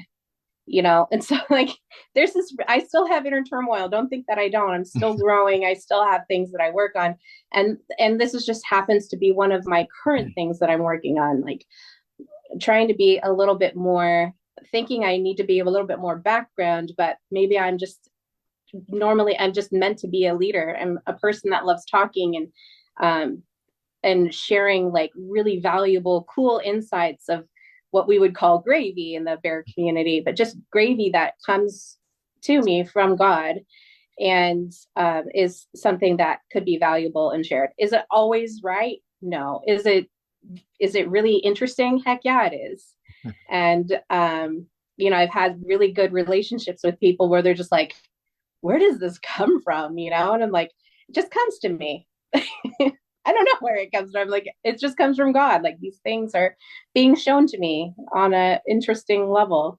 And so like there's this, I still have inner turmoil. Don't think that I don't. I'm still growing. I still have things that I work on. And this is just happens to be one of my current things that I'm working on, like trying to be a little bit more, thinking I need to be a little bit more background, but maybe I'm just meant to be a leader. I'm a person that loves talking and sharing like really valuable, cool insights of what we would call gravy in the bear community, but just gravy that comes to me from God, and is something that could be valuable and shared. Is it always right? No. Is it really interesting? Heck yeah, it is. And I've had really good relationships with people where they're just like, where does this come from? And I'm like, it just comes to me. I don't know where it comes from. Like, it just comes from God. Like, these things are being shown to me on an interesting level.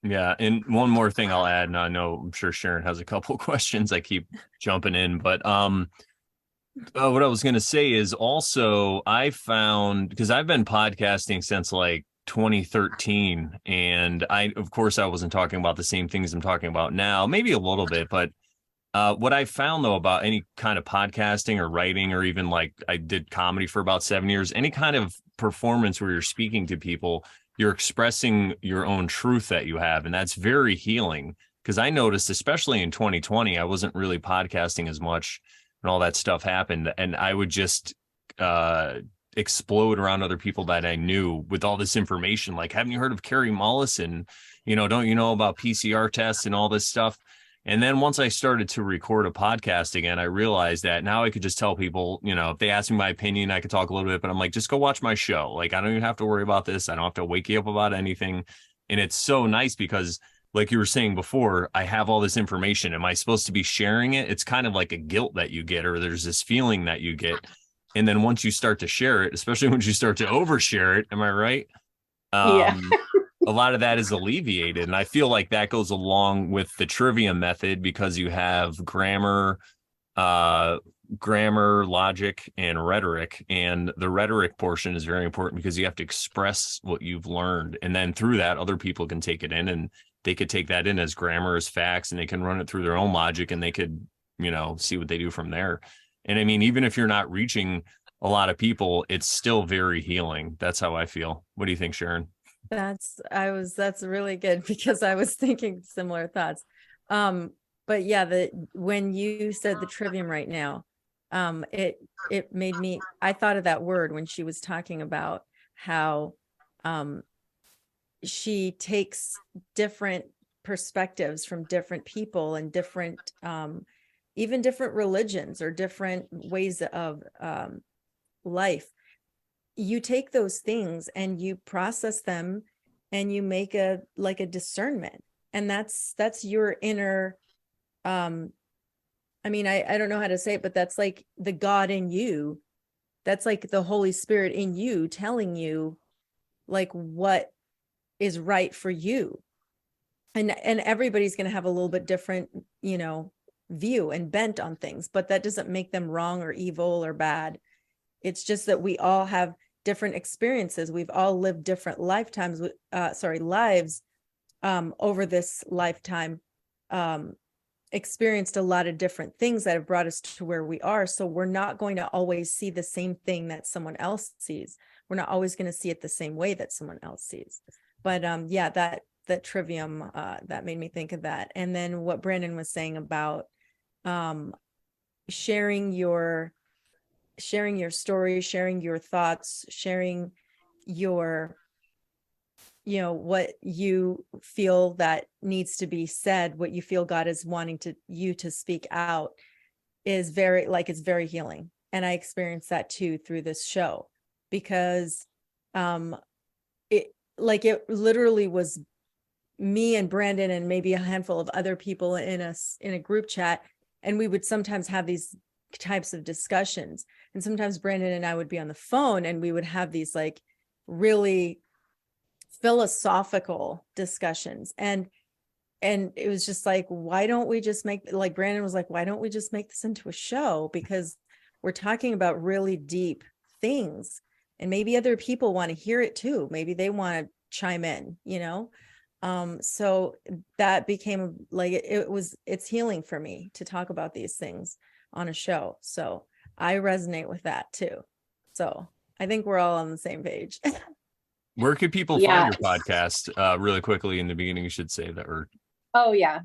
Yeah, and one more thing I'll add, and I know I'm sure Sharon has a couple questions. I keep jumping in, but what I was going to say is also I found, because I've been podcasting since like 2013, and of course, I wasn't talking about the same things I'm talking about now, maybe a little bit, but what I found though about any kind of podcasting or writing, or even like I did comedy for about 7 years, any kind of performance where you're speaking to people, you're expressing your own truth that you have. And that's very healing. Because I noticed, especially in 2020, I wasn't really podcasting as much and all that stuff happened. And I would just explode around other people that I knew with all this information. Like, haven't you heard of Carrie Mullis? And, don't you know about PCR tests and all this stuff? And then once I started to record a podcast again, I realized that now I could just tell people, if they ask me my opinion, I could talk a little bit, but I'm like, just go watch my show. Like, I don't even have to worry about this. I don't have to wake you up about anything. And it's so nice because, like you were saying before, I have all this information. Am I supposed to be sharing it? It's kind of like a guilt that you get, or there's this feeling that you get. And then once you start to share it, especially once you start to overshare it, am I right? Yeah. A lot of that is alleviated. And I feel like that goes along with the trivia method, because you have grammar, logic, and rhetoric. And the rhetoric portion is very important because you have to express what you've learned. And then through that, other people can take it in, and they could take that in as grammar, as facts, and they can run it through their own logic, and they could, see what they do from there. And I mean, even if you're not reaching a lot of people, it's still very healing. That's how I feel. What do you think, Sharon? That's really good because I was thinking similar thoughts. But yeah, when you said the trivium right now, it made me, I thought of that word when she was talking about how she takes different perspectives from different people and different even different religions or different ways of life. You take those things and you process them and you make a discernment, and that's your inner I mean, I don't know how to say it, but that's like the God in you. That's like the Holy Spirit in you telling you like what is right for you. And everybody's going to have a little bit different, view and bent on things, but that doesn't make them wrong or evil or bad. It's just that we all have different experiences. We've all lived different lives over this lifetime, experienced a lot of different things that have brought us to where we are. So we're not going to always see the same thing that someone else sees. We're not always going to see it the same way that someone else sees. But yeah, that trivium, that made me think of that. And then what Brandon was saying about sharing your story, sharing your thoughts, sharing your, what you feel that needs to be said, what you feel God is wanting you to speak out, is it's very healing. And I experienced that too through this show, because it literally was me and Brandon and maybe a handful of other people in a group chat, and we would sometimes have these types of discussions, and sometimes Brandon and I would be on the phone and we would have these like really philosophical discussions, and it was just like, why don't we just Brandon was like, why don't we just make this into a show, because we're talking about really deep things, and maybe other people want to hear it too, maybe they want to chime in, so that became like, it's healing for me to talk about these things on a show. So I resonate with that too. So I think we're all on the same page. Where could people find your podcast? Really quickly in the beginning, you should say that. Oh yeah.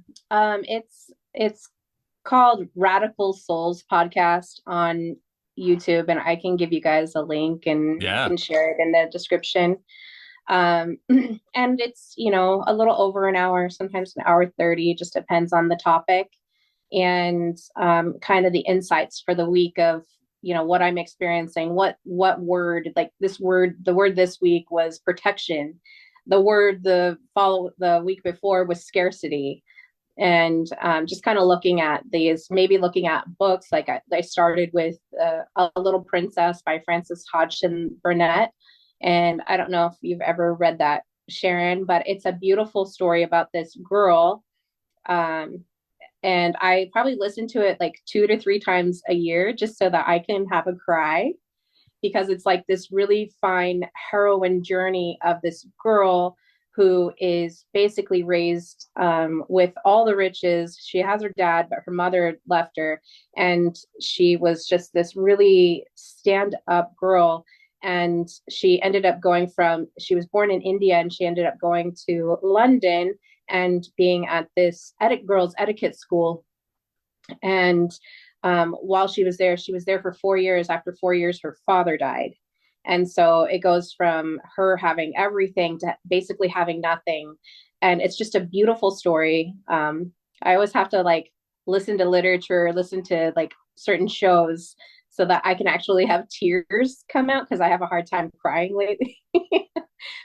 It's called Radical Souls Podcast on YouTube, and I can give you guys a link and can share it in the description. And it's, a little over an hour, sometimes an hour 30, just depends on the topic and kind of the insights for the week of, what I'm experiencing, what word, like the word this week was protection. The word the week before was scarcity. And just kind of looking at these, maybe looking at books. Like I started with A Little Princess by Frances Hodgson Burnett. And I don't know if you've ever read that, Sharon, but it's a beautiful story about this girl. And I probably listen to it like 2 to 3 times a year just so that I can have a cry, because it's like this really fine heroine journey of this girl who is basically raised with all the riches. She has her dad, but her mother left her. And she was just this really stand-up girl. And she was born in India, and she ended up going to London and being at this girls' etiquette school. And while she was there for 4 years. After 4 years, her father died. And so it goes from her having everything to basically having nothing. And it's just a beautiful story. I always have to like listen to literature, listen to like certain shows so that I can actually have tears come out, because I have a hard time crying lately.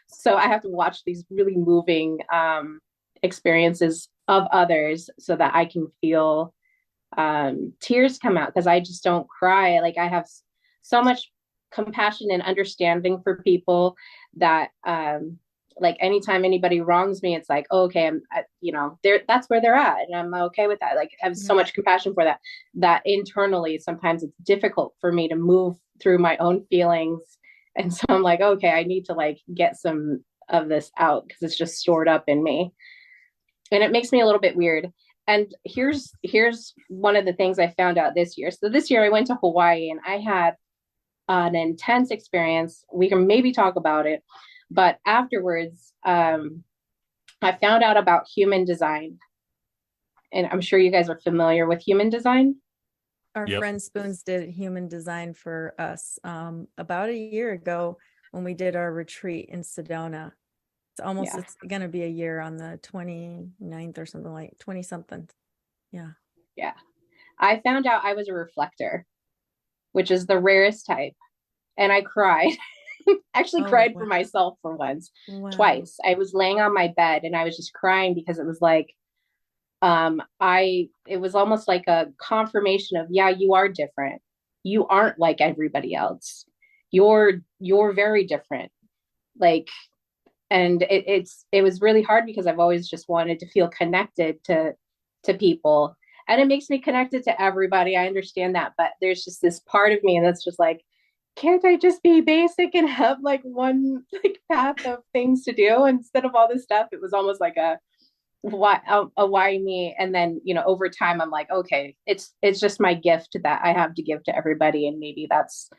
So I have to watch these really moving experiences of others so that I can feel tears come out, because I just don't cry. Like I have so much compassion and understanding for people that like anytime anybody wrongs me, it's like, oh, okay, that's where they're at, and I'm okay with that. Like I have so much compassion for that internally sometimes it's difficult for me to move through my own feelings. And so I'm like, okay, I need to like get some of this out, because it's just stored up in me, and it makes me a little bit weird. And here's one of the things I found out this year. So this year I went to Hawaii, and I had an intense experience. We can maybe talk about it, but afterwards, I found out about human design. And I'm sure you guys are familiar with human design. Our friend Spoons did human design for us about a year ago when we did our retreat in Sedona. It's going to be a year on the 29th or something, like 20 something. Yeah. I found out I was a reflector, which is the rarest type. And I cried. Actually cried for myself for once. Twice. I was laying on my bed and I was just crying, because it was like, it was almost like a confirmation of, you are different. You aren't like everybody else. You're very different. Like, and it was really hard, because I've always just wanted to feel connected to people, and it makes me connected to everybody. I understand that, but there's just this part of me that's just like, can't I just be basic and have like one like path of things to do instead of all this stuff? It was almost like a why me? And then over time I'm like, okay, it's just my gift that I have to give to everybody, and maybe that's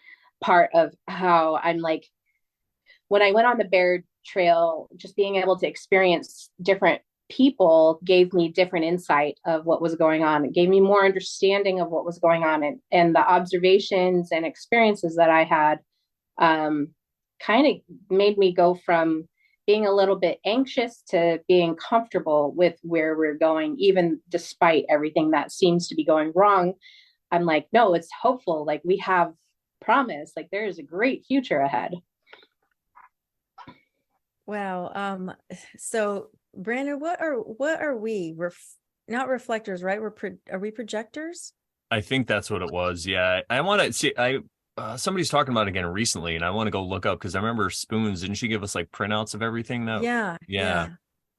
part of how I'm like, when I went on the bear trail, just being able to experience different people gave me different insight of what was going on. It gave me more understanding of what was going on, and the observations and experiences that I had kind of made me go from being a little bit anxious to being comfortable with where we're going, even despite everything that seems to be going wrong. I'm like, no, it's hopeful. Like we have promise, like there is a great future ahead. Wow. So Brandon, what are we? Not reflectors, right? Are we projectors? I think that's what it was. Yeah. I want to see, somebody's talking about it again recently, and I want to go look up, because I remember Spoons, didn't she give us like printouts of everything? Yeah.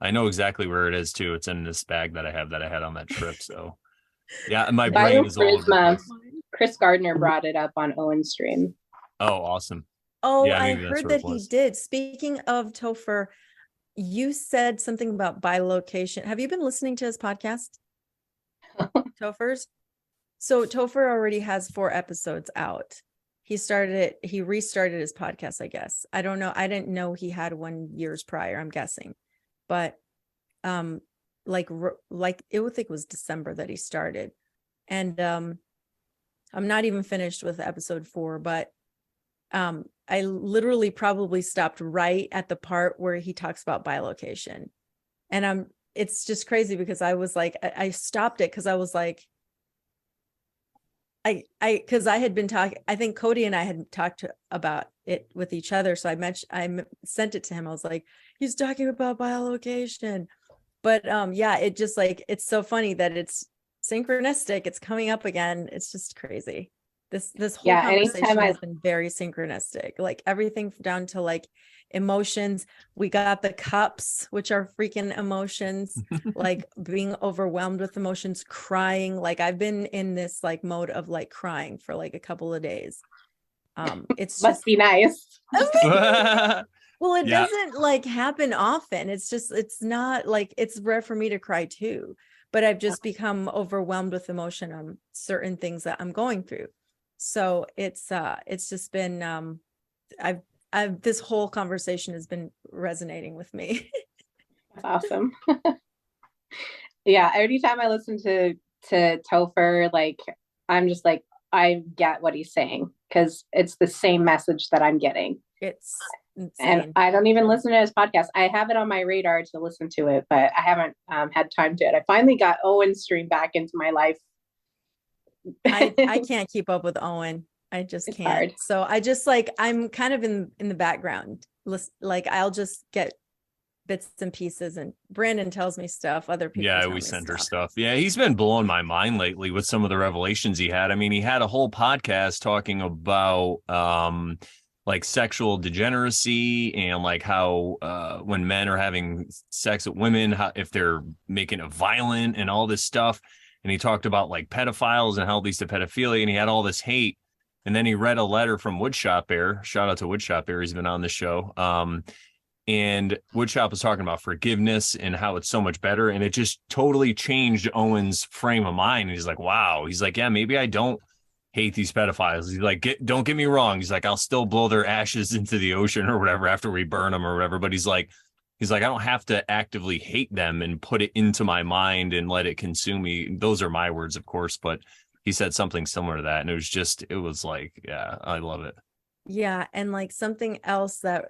I know exactly where it is too. It's in this bag that I had on that trip. So yeah, my brain is all over the place. Chris Gardner brought it up on Owen's stream. Oh, awesome. Oh, yeah, I heard that he did. Speaking of Topher, you said something about bilocation. Have you been listening to his podcast? Topher's? So Topher already has 4 episodes out. He restarted his podcast, I guess. I don't know. I didn't know he had one years prior, I'm guessing. But like it would think it was December that he started. And I'm not even finished with episode 4, but I literally probably stopped right at the part where he talks about bilocation. And it's just crazy because I was like, I stopped it because I was like, because I had been talking, I think Cody and I had talked about it with each other. So I sent it to him. I was like, he's talking about bilocation. But yeah, it just like, it's so funny that it's synchronistic. It's coming up again. It's just crazy. This whole conversation has been very synchronistic, like everything down to like emotions. We got the cups, which are freaking emotions, like being overwhelmed with emotions, crying. Like I've been in this like mode of like crying for like a couple of days. It's must be nice. Well, it doesn't like happen often. It's not like, it's rare for me to cry too, but I've just become overwhelmed with emotion on certain things that I'm going through. So it's just been, I've this whole conversation has been resonating with me. That's awesome. Yeah. Every time I listen to Topher, like, I'm just like, I get what he's saying because it's the same message that I'm getting. It's insane. And I don't even listen to his podcast. I have it on my radar to listen to it, but I haven't had time to it. I finally got Owen's stream back into my life. I can't keep up with Owen. I just can't. Hard. So I just like, I'm kind of in the background. Like I'll just get bits and pieces, and Brandon tells me stuff. Other people. Yeah, we send her stuff. Yeah, he's been blowing my mind lately with some of the revelations he had. I mean, he had a whole podcast talking about like sexual degeneracy and like how when men are having sex with women, how, if they're making it violent and all this stuff. And he talked about like pedophiles and how it leads to pedophilia, and he had all this hate. And then he read a letter from Woodshop Bear. Shout out to Woodshop Bear. He's been on the show. And Woodshop was talking about forgiveness and how it's so much better. And it just totally changed Owen's frame of mind. And he's like, wow. He's like, yeah, maybe I don't hate these pedophiles. He's like, don't get me wrong. He's like, I'll still blow their ashes into the ocean or whatever after we burn them or whatever. But he's like, I don't have to actively hate them and put it into my mind and let it consume me. Those are my words, of course, but he said something similar to that. And it was like, yeah, I love it. Yeah. And like something else that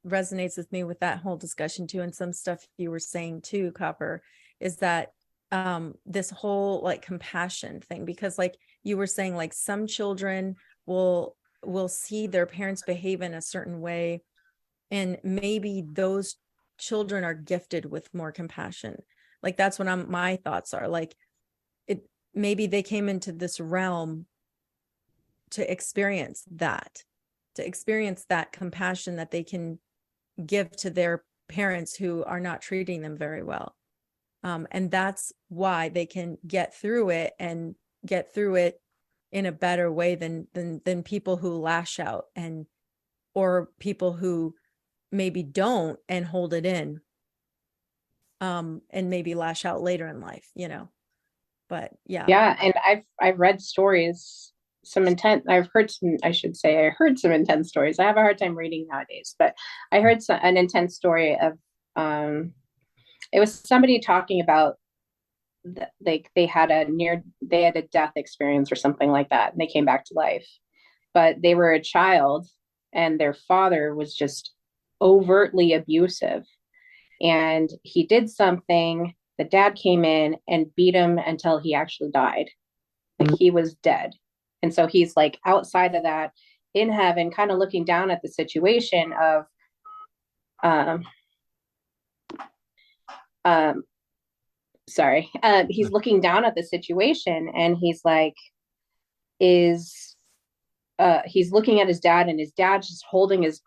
resonates with me with that whole discussion too, and some stuff you were saying too, Copper, is that this whole like compassion thing, because like you were saying, like some children will see their parents behave in a certain way, and maybe those children are gifted with more compassion. Like that's what my thoughts are. Like maybe they came into this realm to experience that compassion that they can give to their parents who are not treating them very well. And that's why they can get through it in a better way than people who lash out or people who maybe don't and hold it in, and maybe lash out later in life, but yeah. And I've read stories, I heard some intense stories. I have a hard time reading nowadays, but I heard an intense story of it was somebody talking about they had a death experience or something like that, and they came back to life, but they were a child and their father was just overtly abusive, and he did something. The dad came in and beat him until he actually died. Like he was dead. And so he's like outside of that in heaven, kind of looking down at the situation of, he's looking down at the situation, and he's like, he's looking at his dad, and his dad's just holding his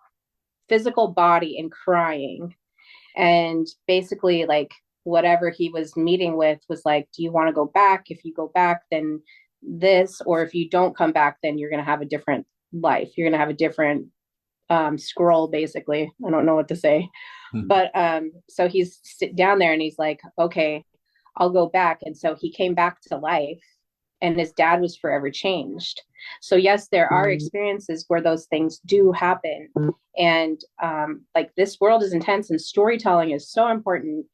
physical body and crying. And basically like whatever he was meeting with was like, do you want to go back? If you go back, then this, or if you don't come back, then you're going to have a different life. You're going to have a different scroll, basically. I don't know what to say. But so he's down there and he's like, okay, I'll go back. And so he came back to life, and his dad was forever changed. So yes, there are experiences where those things do happen. And like this world is intense, and storytelling is so important.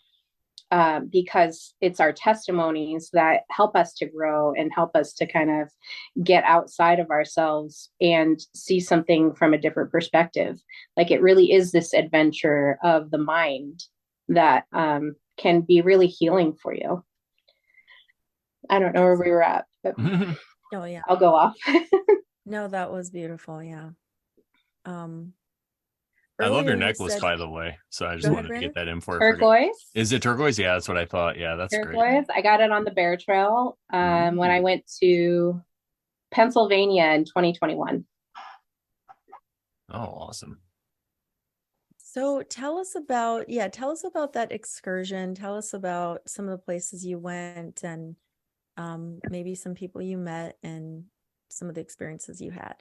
because it's our testimonies that help us to grow and help us to kind of get outside of ourselves and see something from a different perspective. Like it really is this adventure of the mind that can be really healing for you. I don't know where we were at, but Oh yeah. I'll go off. No, that was beautiful. Yeah. I love your Earlier you necklace, said, by the way. So I just go ahead, wanted to Brandon. get that in for forget. Turquoise. Is it turquoise? Yeah, that's what I thought. Yeah, that's great. Turquoise. I got it on the Bear Trail when I went to Pennsylvania in 2021. Oh, awesome. So tell us about that excursion. Tell us about some of the places you went and maybe some people you met and some of the experiences you had.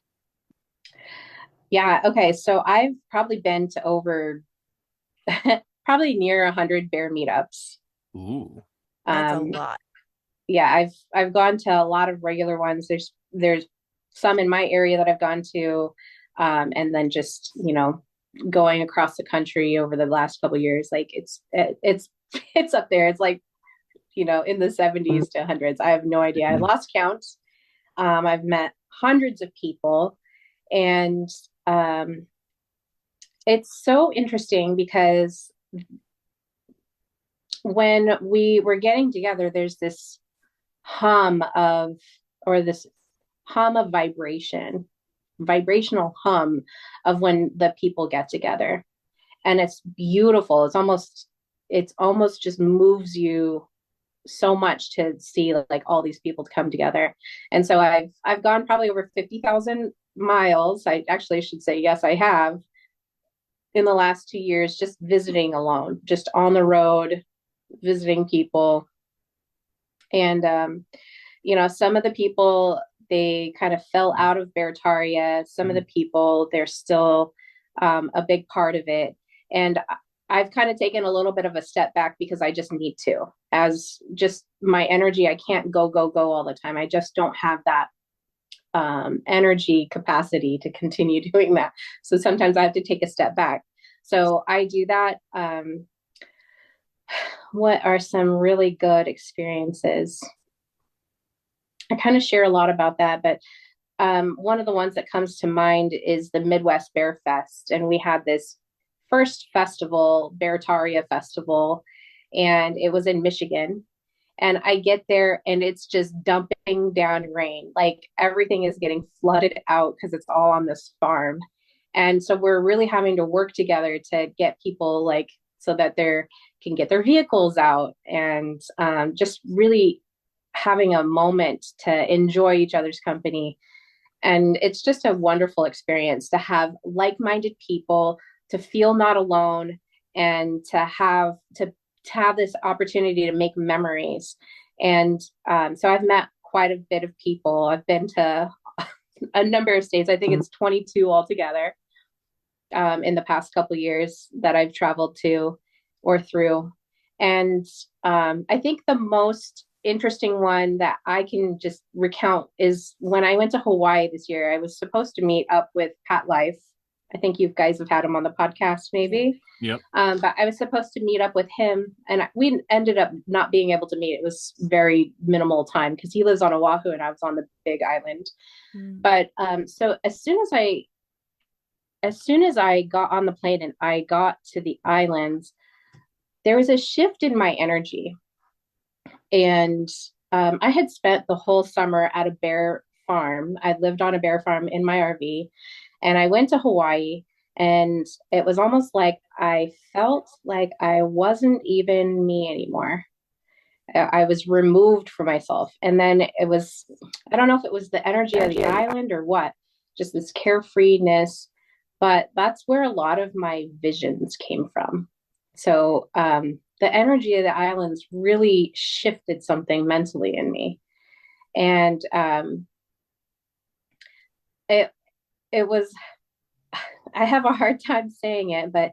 Yeah. Okay. So I've probably been to over probably near 100 bear meetups. Ooh. That's a lot. Yeah, I've gone to a lot of regular ones. There's some in my area that I've gone to, and then just, you know, going across the country over the last couple of years. Like it's up there. It's like, you know, in the 70s to hundreds. I have no idea. I lost count. I've met hundreds of people, and it's so interesting because when we were getting together, there's this hum of, or this hum of vibrational hum of when the people get together. And it's beautiful. It's almost just moves you so much to see like all these people to come together. And so I've gone probably over 50,000 miles. I actually should say, yes, I have, in the last 2 years, just visiting alone, just on the road, visiting people. And, you know, some of the people, they kind of fell out of Bertaria. Some of the people, they're still a big part of it. And I've kind of taken a little bit of a step back because I just need to, as just my energy. I can't go all the time. I just don't have that energy capacity to continue doing that. So sometimes I have to take a step back. So I do that. What are some really good experiences? I kind of share a lot about that, but one of the ones that comes to mind is the Midwest Bear Fest. And we had this first festival, Beartaria Festival, and it was in Michigan. And I get there and it's just dumping down rain. Like everything is getting flooded out because it's all on this farm. And so we're really having to work together to get people like so that they can get their vehicles out and just really having a moment to enjoy each other's company. And it's just a wonderful experience to have like-minded people, to feel not alone, and to have this opportunity to make memories. And so I've met quite a bit of people. I've been to a number of states. I think it's 22 altogether in the past couple of years that I've traveled to or through. And I think the most interesting one that I can just recount is when I went to Hawaii this year. I was supposed to meet up with Pat Life. I think you guys have had him on the podcast, maybe. Yep. But I was supposed to meet up with him, and we ended up not being able to meet. It was very minimal time because he lives on Oahu and I was on the Big Island. But so as soon as I got on the plane and I got to the islands, there was a shift in my energy. And I had spent the whole summer at a bear farm. I lived on a bear farm in my RV, and I went to Hawaii, and it was almost like I felt like I wasn't even me anymore. I was removed from myself. And then it was, I don't know if it was the energy of the island or what, just this carefreeness. But that's where a lot of my visions came from. So the energy of the islands really shifted something mentally in me. And it was, I have a hard time saying it, but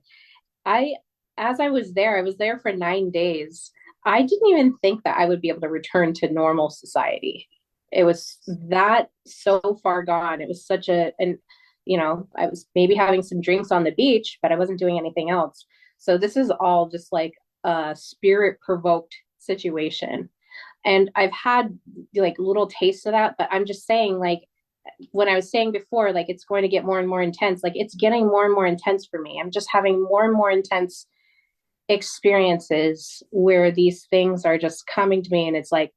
as I was there for 9 days. I didn't even think that I would be able to return to normal society. It was that so far gone. It was such and I was maybe having some drinks on the beach, but I wasn't doing anything else. So this is all just like a spirit provoked situation. And I've had like little tastes of that, but I'm just saying, like, when I was saying before, like, it's going to get more and more intense, like, it's getting more and more intense for me. I'm just having more and more intense experiences where these things are just coming to me. And it's like,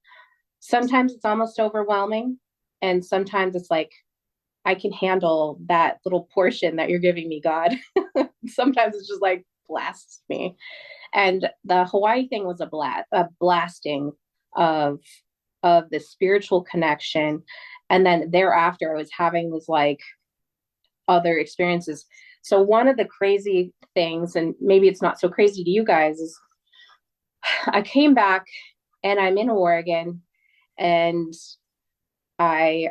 sometimes it's almost overwhelming. And sometimes it's like, I can handle that little portion that you're giving me, God. Sometimes it's just like blasts me. And the Hawaii thing was a blasting of the spiritual connection. And then thereafter, I was having this like other experiences. So one of the crazy things, and maybe it's not so crazy to you guys, is I came back and I'm in Oregon, and I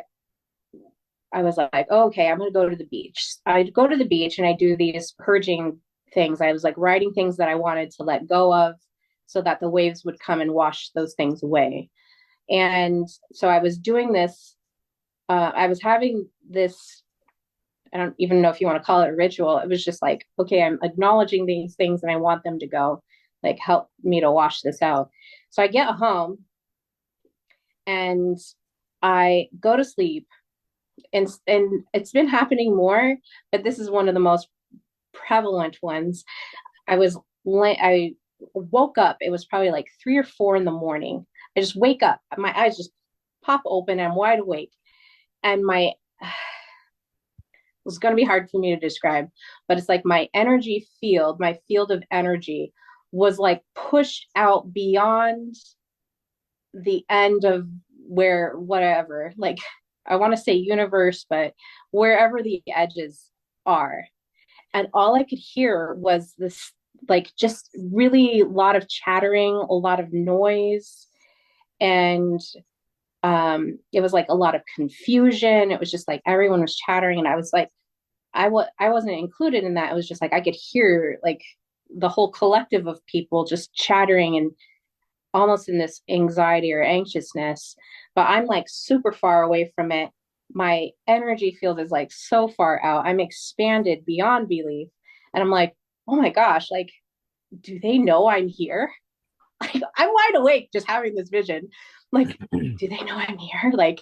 I was like, oh, okay, I'm gonna go to the beach. I go to the beach and I do these purging things. I was like writing things that I wanted to let go of so that the waves would come and wash those things away. And so I was doing this, I was having this, I don't even know if you want to call it a ritual. It was just like, okay, I'm acknowledging these things and I want them to go, like, help me to wash this out. So I get home and I go to sleep, and it's been happening more, but this is one of the most prevalent ones. I woke up, it was probably like 3 or 4 in the morning. I just wake up, my eyes just pop open, I'm wide awake, and my it's going to be hard for me to describe, but it's like my energy field, my field of energy was like pushed out beyond the end of where, whatever, like, I want to say universe, but wherever the edges are. And all I could hear was this, like, just really a lot of chattering, a lot of noise. And it was like a lot of confusion. It was just like everyone was chattering. And I was like, I wasn't included in that. It was just like I could hear like the whole collective of people just chattering and almost in this anxiety or anxiousness. But I'm like super far away from it. My energy field is like so far out. I'm expanded beyond belief. And I'm like, oh my gosh, like, do they know I'm here? Like, I'm wide awake just having this vision. Like, do they know I'm here? Like,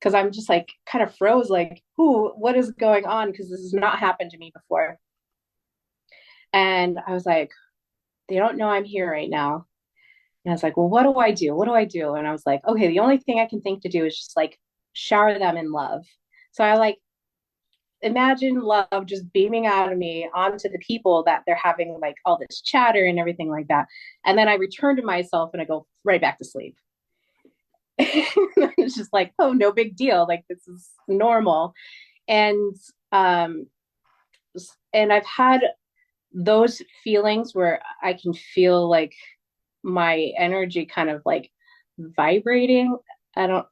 because I'm just like kind of froze, like, ooh, what is going on? Because this has not happened to me before. And I was like, they don't know I'm here right now. And I was like, well, what do I do? What do I do? And I was like, okay, the only thing I can think to do is just like shower them in love. So I like imagine love just beaming out of me onto the people that they're having like all this chatter and everything like that. And then I return to myself and I go right back to sleep. It's just like, oh, no big deal. Like, this is normal. And um and I've had those feelings where I can feel like my energy kind of like vibrating. I don't,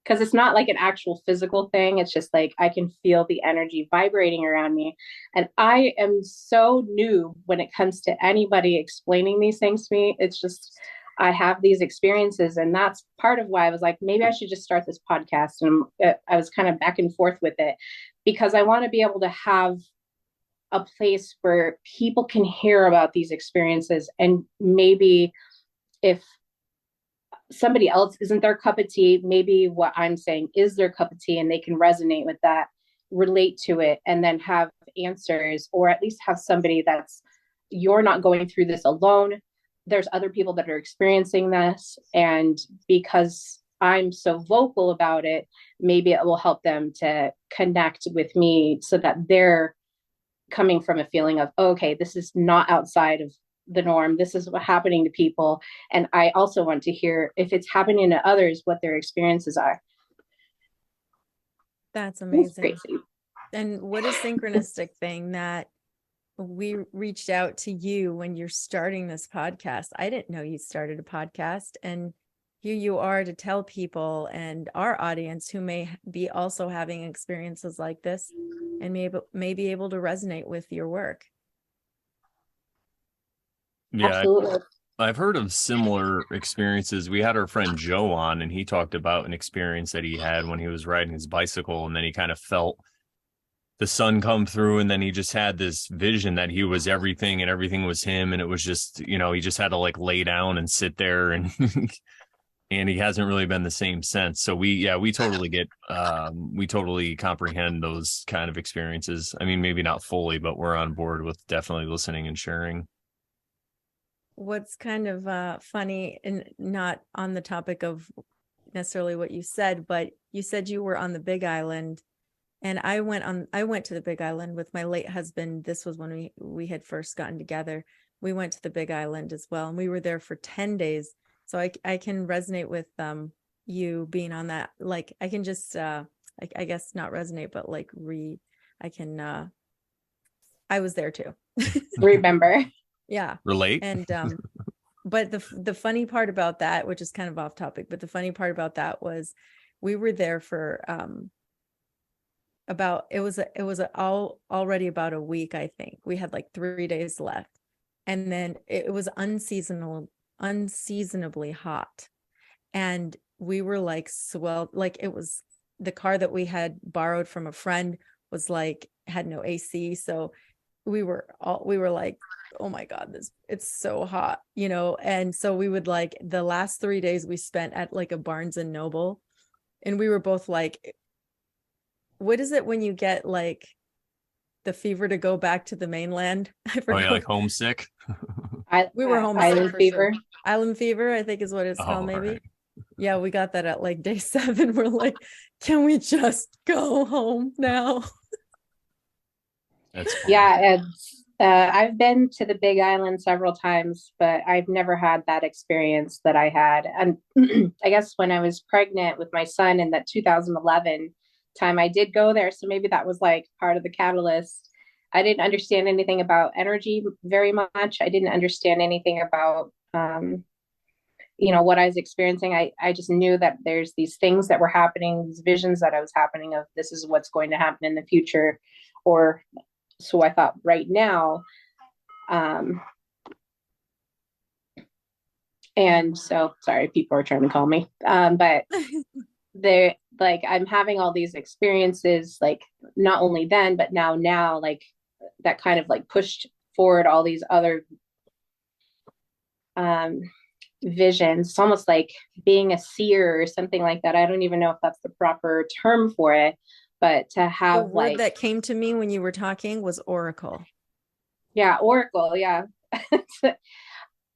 because it's not like an actual physical thing. It's just like I can feel the energy vibrating around me. And I am so new when it comes to anybody explaining these things to me. It's just, I have these experiences. And that's part of why I was like, maybe I should just start this podcast. And I was kind of back and forth with it because I want to be able to have a place where people can hear about these experiences. And maybe if somebody else isn't their cup of tea, maybe what I'm saying is their cup of tea and they can resonate with that, relate to it, and then have answers, or at least have somebody that's, you're not going through this alone. There's other people that are experiencing this. And because I'm so vocal about it, maybe it will help them to connect with me so that they're coming from a feeling of, oh, okay, this is not outside of the norm. This is what's happening to people. And I also want to hear if it's happening to others, what their experiences are. That's amazing. And what a synchronistic thing that we reached out to you when you're starting this podcast. I didn't know you started a podcast, and here you are to tell people and our audience who may be also having experiences like this and may be able to resonate with your work. Yeah, Absolutely. I've heard of similar experiences. We had our friend Joe on, and he talked about an experience that he had when he was riding his bicycle, and then he kind of felt the sun come through, and then he just had this vision that he was everything and everything was him, and it was just, he just had to like lay down and sit there, and and he hasn't really been the same since. So we totally get we totally comprehend those kind of experiences. I mean, maybe not fully, but we're on board with definitely listening and sharing. What's kind of funny, and not on the topic of necessarily what you said, but you said you were on the Big Island, and I went to the Big Island with my late husband. This was when we had first gotten together. We went to the Big Island as well, and we were there for 10 days. So I can resonate with you being on that. Like, I can just I guess not resonate, but like I was there too. Remember. Yeah. Relate. And but the funny part about that, which is kind of off topic, but the funny part about that was we were there for already about a week. I think we had like 3 days left, and then it was unseasonably hot, and we were like swelled. Like, it was the car that we had borrowed from a friend was like had no AC, so we were like, oh my God, it's so hot, and so we would, like, the last 3 days we spent at like a Barnes and Noble, and we were both like, what is it when you get like the fever to go back to the mainland? I forgot. Oh, yeah, like homesick. We were homesick. Island fever. Sure. Island fever, I think is what it's called, maybe. Right. Yeah, we got that at like day 7. We're like, can we just go home now? That's funny. Yeah, I've been to the Big Island several times, but I've never had that experience that I had. And I guess when I was pregnant with my son in that 2011 time, I did go there. So maybe that was like part of the catalyst. I didn't understand anything about energy very much. I didn't understand anything about, what I was experiencing. I just knew that there's these things that were happening, these visions that I was happening of, this is what's going to happen in the future. Or so I thought right now. And so, sorry, people are trying to call me. But they're like, I'm having all these experiences, like not only then, but now, like that kind of like pushed forward all these other visions. It's almost like being a seer or something like that. I don't even know if that's the proper term for it, but to have the word that came to me when you were talking was oracle. Yeah, oracle. Yeah.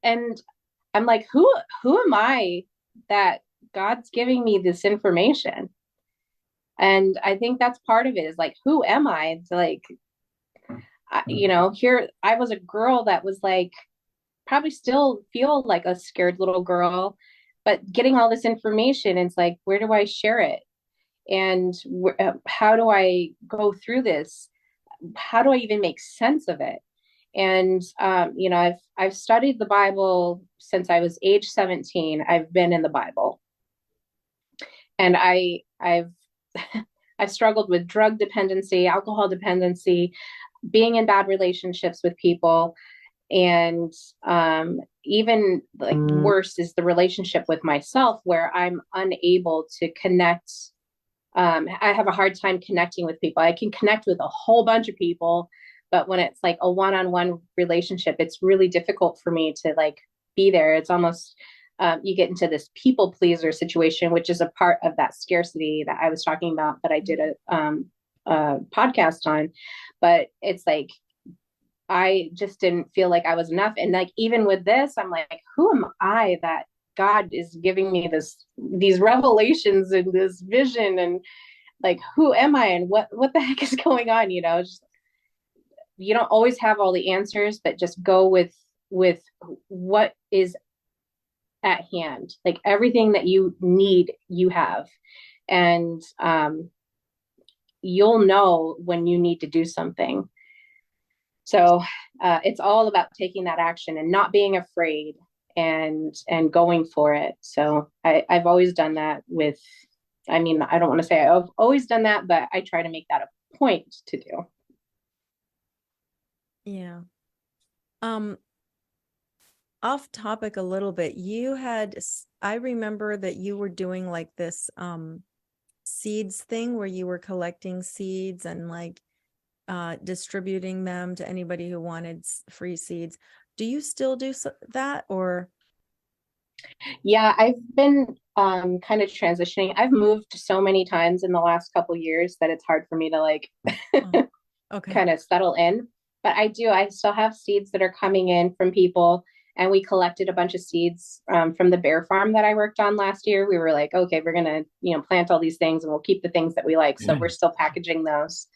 And I'm like, who am I that God's giving me this information? And I think that's part of it, is like, who am I? It's like, here I was a girl that was like, probably still feel like a scared little girl, but getting all this information, it's like, where do I share it? And how do I go through this? How do I even make sense of it? And I've studied the Bible since I was age 17. I've been in the Bible, and I've I've struggled with drug dependency, alcohol dependency, being in bad relationships with people, and even like worse is the relationship with myself, where I'm unable to connect. I have a hard time connecting with people. I can connect with a whole bunch of people, but when it's like a one-on-one relationship, it's really difficult for me to like be there. It's almost, you get into this people pleaser situation, which is a part of that scarcity that I was talking about, that I did a podcast on. But it's like, I just didn't feel like I was enough. And like, even with this, I'm like, who am I that God is giving me these revelations and this vision, and like, who am I, and what the heck is going on? Just, you don't always have all the answers, but just go with what is at hand. Like, everything that you need, you have, and you'll know when you need to do something. So it's all about taking that action and not being afraid, and going for it. So I've always done that with, I mean, I don't want to say I've always done that, but I try to make that a point to do. Yeah. Off topic a little bit, I remember that you were doing like this seeds thing where you were collecting seeds, and like distributing them to anybody who wanted free seeds. Do you still do that, or? Yeah, I've been kind of transitioning. I've moved so many times in the last couple years that it's hard for me to like Oh, okay. kind of settle in. But I still have seeds that are coming in from people. And we collected a bunch of seeds from the bear farm that I worked on last year. We were like, okay, we're going to, plant all these things and we'll keep the things that we like. So we're still packaging those.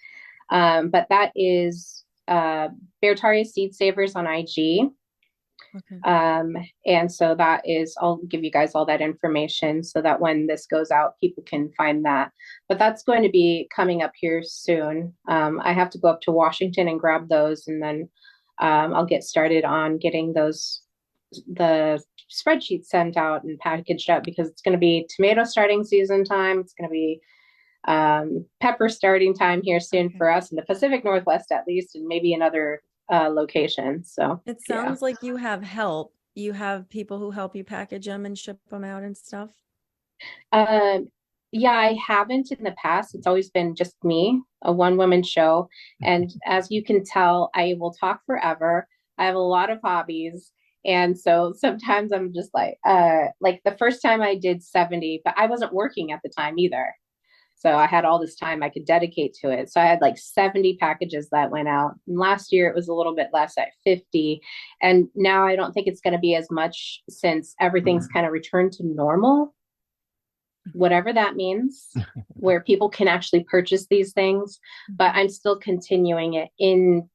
But that is Beartaria Seed Savers on IG. Okay. And so that is, I'll give you guys all that information so that when this goes out, people can find that. But that's going to be coming up here soon. I have to go up to Washington and grab those, and then I'll get started on getting the spreadsheet sent out and packaged up, because it's going to be tomato starting season time. It's going to be pepper starting time here soon for us in the Pacific Northwest, at least, and maybe in other locations. So it sounds like you have help. You have people who help you package them and ship them out and stuff. Yeah, I haven't in the past. It's always been just me, a one-woman show. And as you can tell, I will talk forever. I have a lot of hobbies. And so sometimes I'm just like the first time I did 70, but I wasn't working at the time either. So I had all this time I could dedicate to it. So I had like 70 packages that went out. And last year it was a little bit less at 50. And now I don't think it's going to be as much, since everything's kind of returned to normal, whatever that means, where people can actually purchase these things. But I'm still continuing it in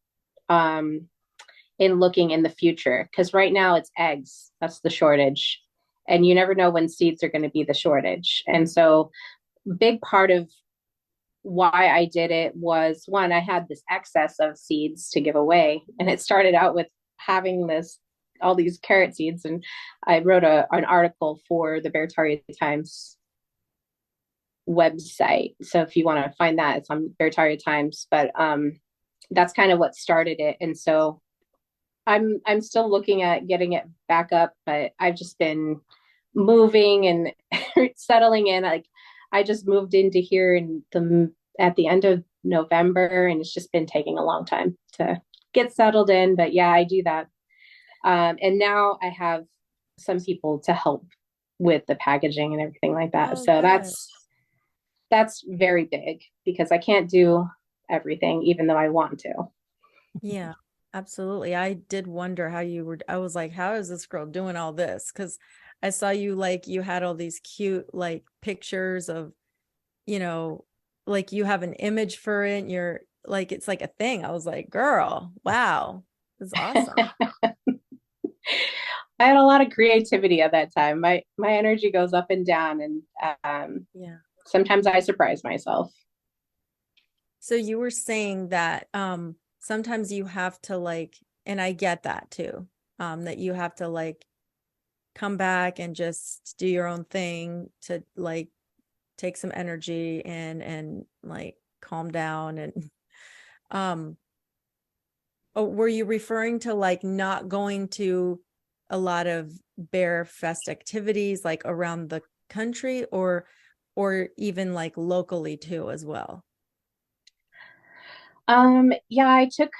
looking in the future, because right now it's eggs. That's the shortage. And you never know when seeds are going to be the shortage. And so big part of why I did it was, one, I had this excess of seeds to give away. And it started out with having all these carrot seeds. And I wrote an article for the Beartaria Times website. So if you want to find that, it's on Beartaria Times. But that's kind of what started it. And so I'm still looking at getting it back up, but I've just been moving and settling in. Like, I just moved into here at the end of November, and it's just been taking a long time to get settled in. But yeah, I do that. And now I have some people to help with the packaging and everything like that. So good. that's very big, because I can't do everything, even though I want to. Yeah, absolutely. I did wonder how I was like, how is this girl doing all this? Because I saw you, like, you had all these cute, like, pictures of, like, you have an image for it. And you're like, it's like a thing. I was like, girl, wow, this is awesome. I had a lot of creativity at that time. My energy goes up and down, and yeah. Sometimes I surprise myself. So you were saying that sometimes you have to, like, and I get that too, that you have to, like, come back and just do your own thing to, like, take some energy and like calm down. And were you referring to, like, not going to a lot of Bear Fest activities, like, around the country, or even, like, locally too as well? Yeah, I took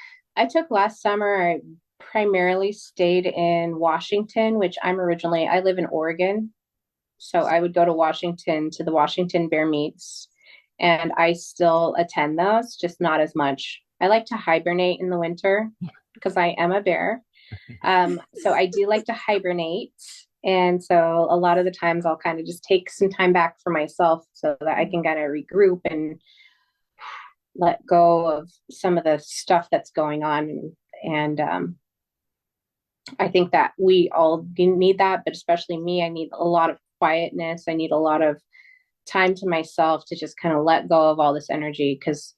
last summer. I primarily stayed in Washington, which I live in Oregon. So I would go to Washington, to the Washington Bear Meets, and I still attend those, just not as much. I like to hibernate in the winter because I am a bear. So I do like to hibernate. And so a lot of the times I'll kind of just take some time back for myself so that I can kind of regroup and let go of some of the stuff that's going on. And I think that we all need that, but especially me, I need a lot of quietness. I need a lot of time to myself to just kind of let go of all this energy. Because,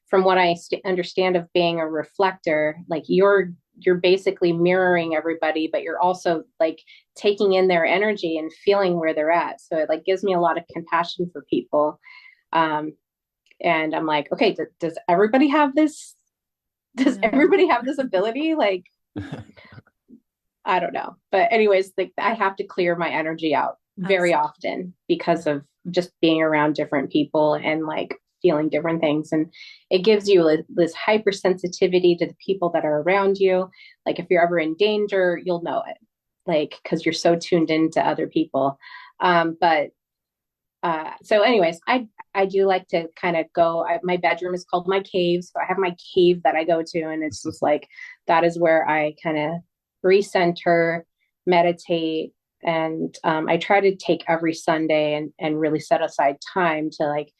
from what I understand of being a reflector, like, you're basically mirroring everybody, but you're also, like, taking in their energy and feeling where they're at. So it, like, gives me a lot of compassion for people. And I'm like, okay, does everybody have this? Does everybody have this ability? Like, I don't know. But anyways, like, I have to clear my energy out very often because of just being around different people and, like, feeling different things. And it gives you this hypersensitivity to the people that are around you. Like if you're ever in danger, you'll know it, like, because you're so tuned into other people. So anyways, I do like to kind of go, my bedroom is called my cave. So I have my cave that I go to, and it's just like, that is where I kind of recenter, meditate. And I try to take every Sunday and really set aside time to like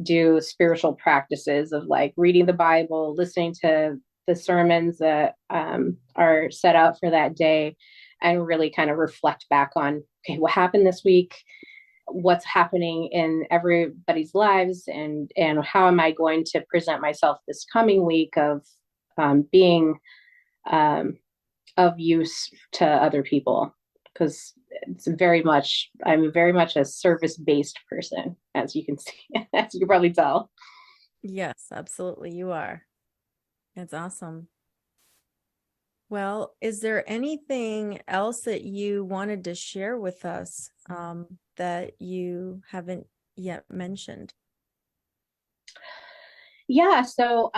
do spiritual practices of like reading the Bible, listening to the sermons that are set out for that day, and really kind of reflect back on, okay, what happened this week? What's happening in everybody's lives, and how am I going to present myself this coming week of being of use to other people, because I'm very much a service-based person, as you can see, as you can probably tell. Yes, absolutely. You are. That's awesome. Well, is there anything else that you wanted to share with us that you haven't yet mentioned? Yeah, so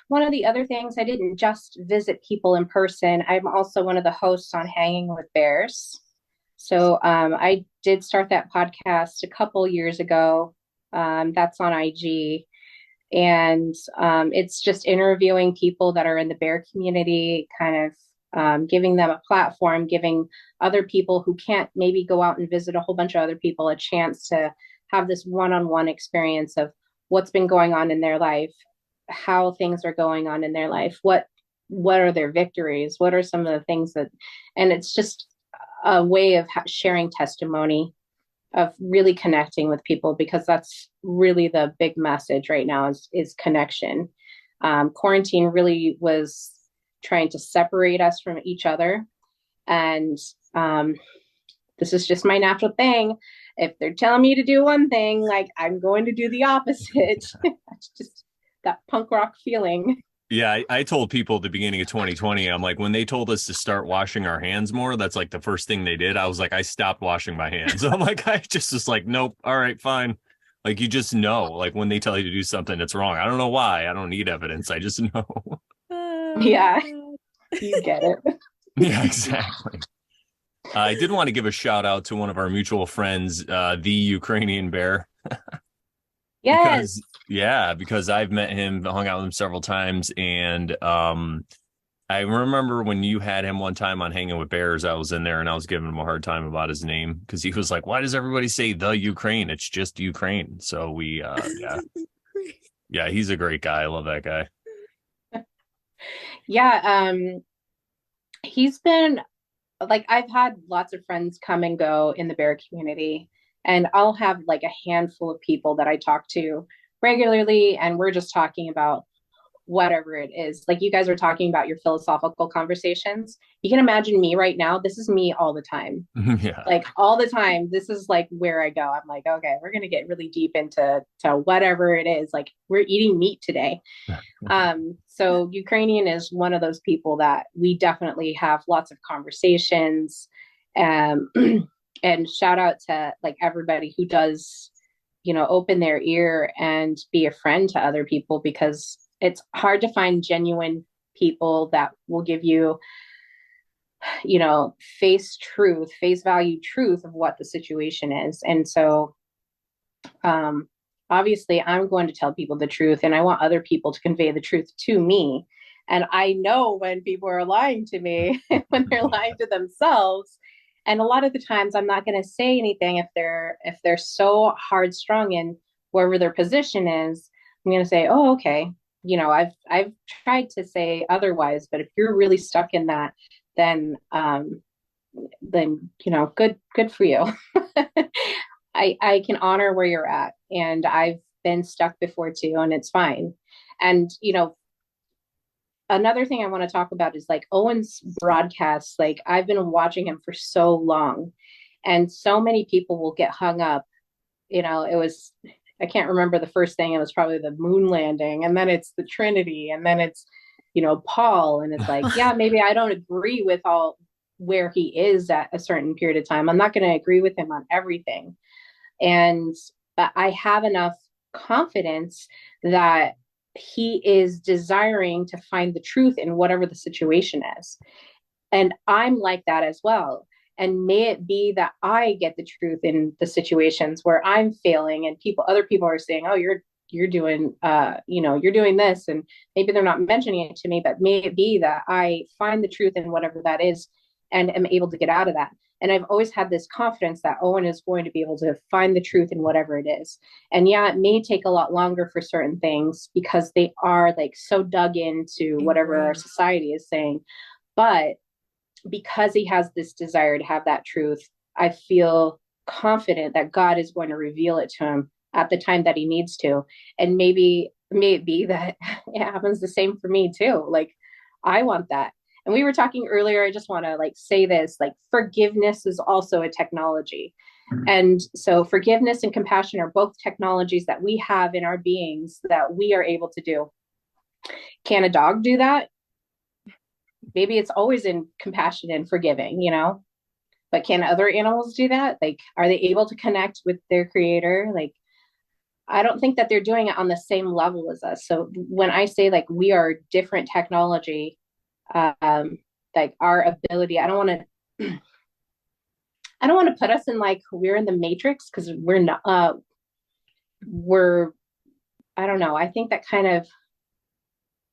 one of the other things, I didn't just visit people in person. I'm also one of the hosts on Hanging with Bears. So I did start that podcast a couple years ago. That's on IG. And it's just interviewing people that are in the bear community, kind of giving them a platform, giving other people who can't maybe go out and visit a whole bunch of other people a chance to have this one-on-one experience of what's been going on in their life, how things are going on in their life, what are their victories, what are some of the things that, and it's just a way of sharing testimony, of really connecting with people, because that's really the big message right now is connection. Quarantine really was trying to separate us from each other. And this is just my natural thing. If they're telling me to do one thing, like, I'm going to do the opposite. It's just that punk rock feeling. Yeah, I told people at the beginning of 2020, I'm like, when they told us to start washing our hands more, that's like the first thing they did. I was like, I stopped washing my hands. I'm like, I just was like, nope. All right, fine. Like, you just know, like when they tell you to do something, it's wrong. I don't know why. I don't need evidence. I just know. Yeah, you get it. Yeah, exactly. I did want to give a shout out to one of our mutual friends, the Ukrainian bear. Yes. Because I've met him, hung out with him several times, and I remember when you had him one time on Hanging with Bears, I was in there and I was giving him a hard time about his name, because he was like, "Why does everybody say the Ukraine? It's just Ukraine." So we, yeah, he's a great guy. I love that guy. Yeah, he's been, like, I've had lots of friends come and go in the bear community, and I'll have like a handful of people that I talk to regularly, and we're just talking about whatever it is. Like, you guys are talking about your philosophical conversations. You can imagine me right now. This is me all the time. Yeah. Like, all the time. This is like where I go. I'm like, okay, we're gonna get really deep into whatever it is. Like, we're eating meat today. So Ukrainian is one of those people that we definitely have lots of conversations. Um, and shout out to like everybody who does, open their ear and be a friend to other people, because it's hard to find genuine people that will give you, face value truth of what the situation is. And so, obviously I'm going to tell people the truth, and I want other people to convey the truth to me. And I know when people are lying to me, when they're lying to themselves. And a lot of the times I'm not going to say anything if they're so hard strung in wherever their position is. I'm going to say, oh, okay. I've tried to say otherwise, but if you're really stuck in that, then good for you. I can honor where you're at, and I've been stuck before too, and it's fine. And another thing I want to talk about is like Owen's broadcasts. Like, I've been watching him for so long, and so many people will get hung up. I can't remember the first thing. It was probably the moon landing, and then it's the Trinity, and then it's, Paul. And it's like, yeah, maybe I don't agree with all where he is at a certain period of time. I'm not going to agree with him on everything. But I have enough confidence that he is desiring to find the truth in whatever the situation is. And I'm like that as well. And may it be that I get the truth in the situations where I'm failing and other people are saying, oh, you're doing, you're doing this. And maybe they're not mentioning it to me, but may it be that I find the truth in whatever that is and am able to get out of that. And I've always had this confidence that Owen is going to be able to find the truth in whatever it is. And yeah, it may take a lot longer for certain things because they are like so dug into whatever our society is saying. But because he has this desire to have that truth, I feel confident that God is going to reveal it to him at the time that he needs to. And maybe may it be that it happens the same for me too. Like I want that. And we were talking earlier, I just want to like say this, like forgiveness is also a technology. And so forgiveness and compassion are both technologies that we have in our beings that we are able to do. Can a dog do that? Maybe it's always in compassion and forgiving, but can other animals do that? Like, are they able to connect with their creator? Like, I don't think that they're doing it on the same level as us. So when I say like we are different technology, like our ability, I don't want to put us in like we're in the matrix because we're not, I don't know. I think that kind of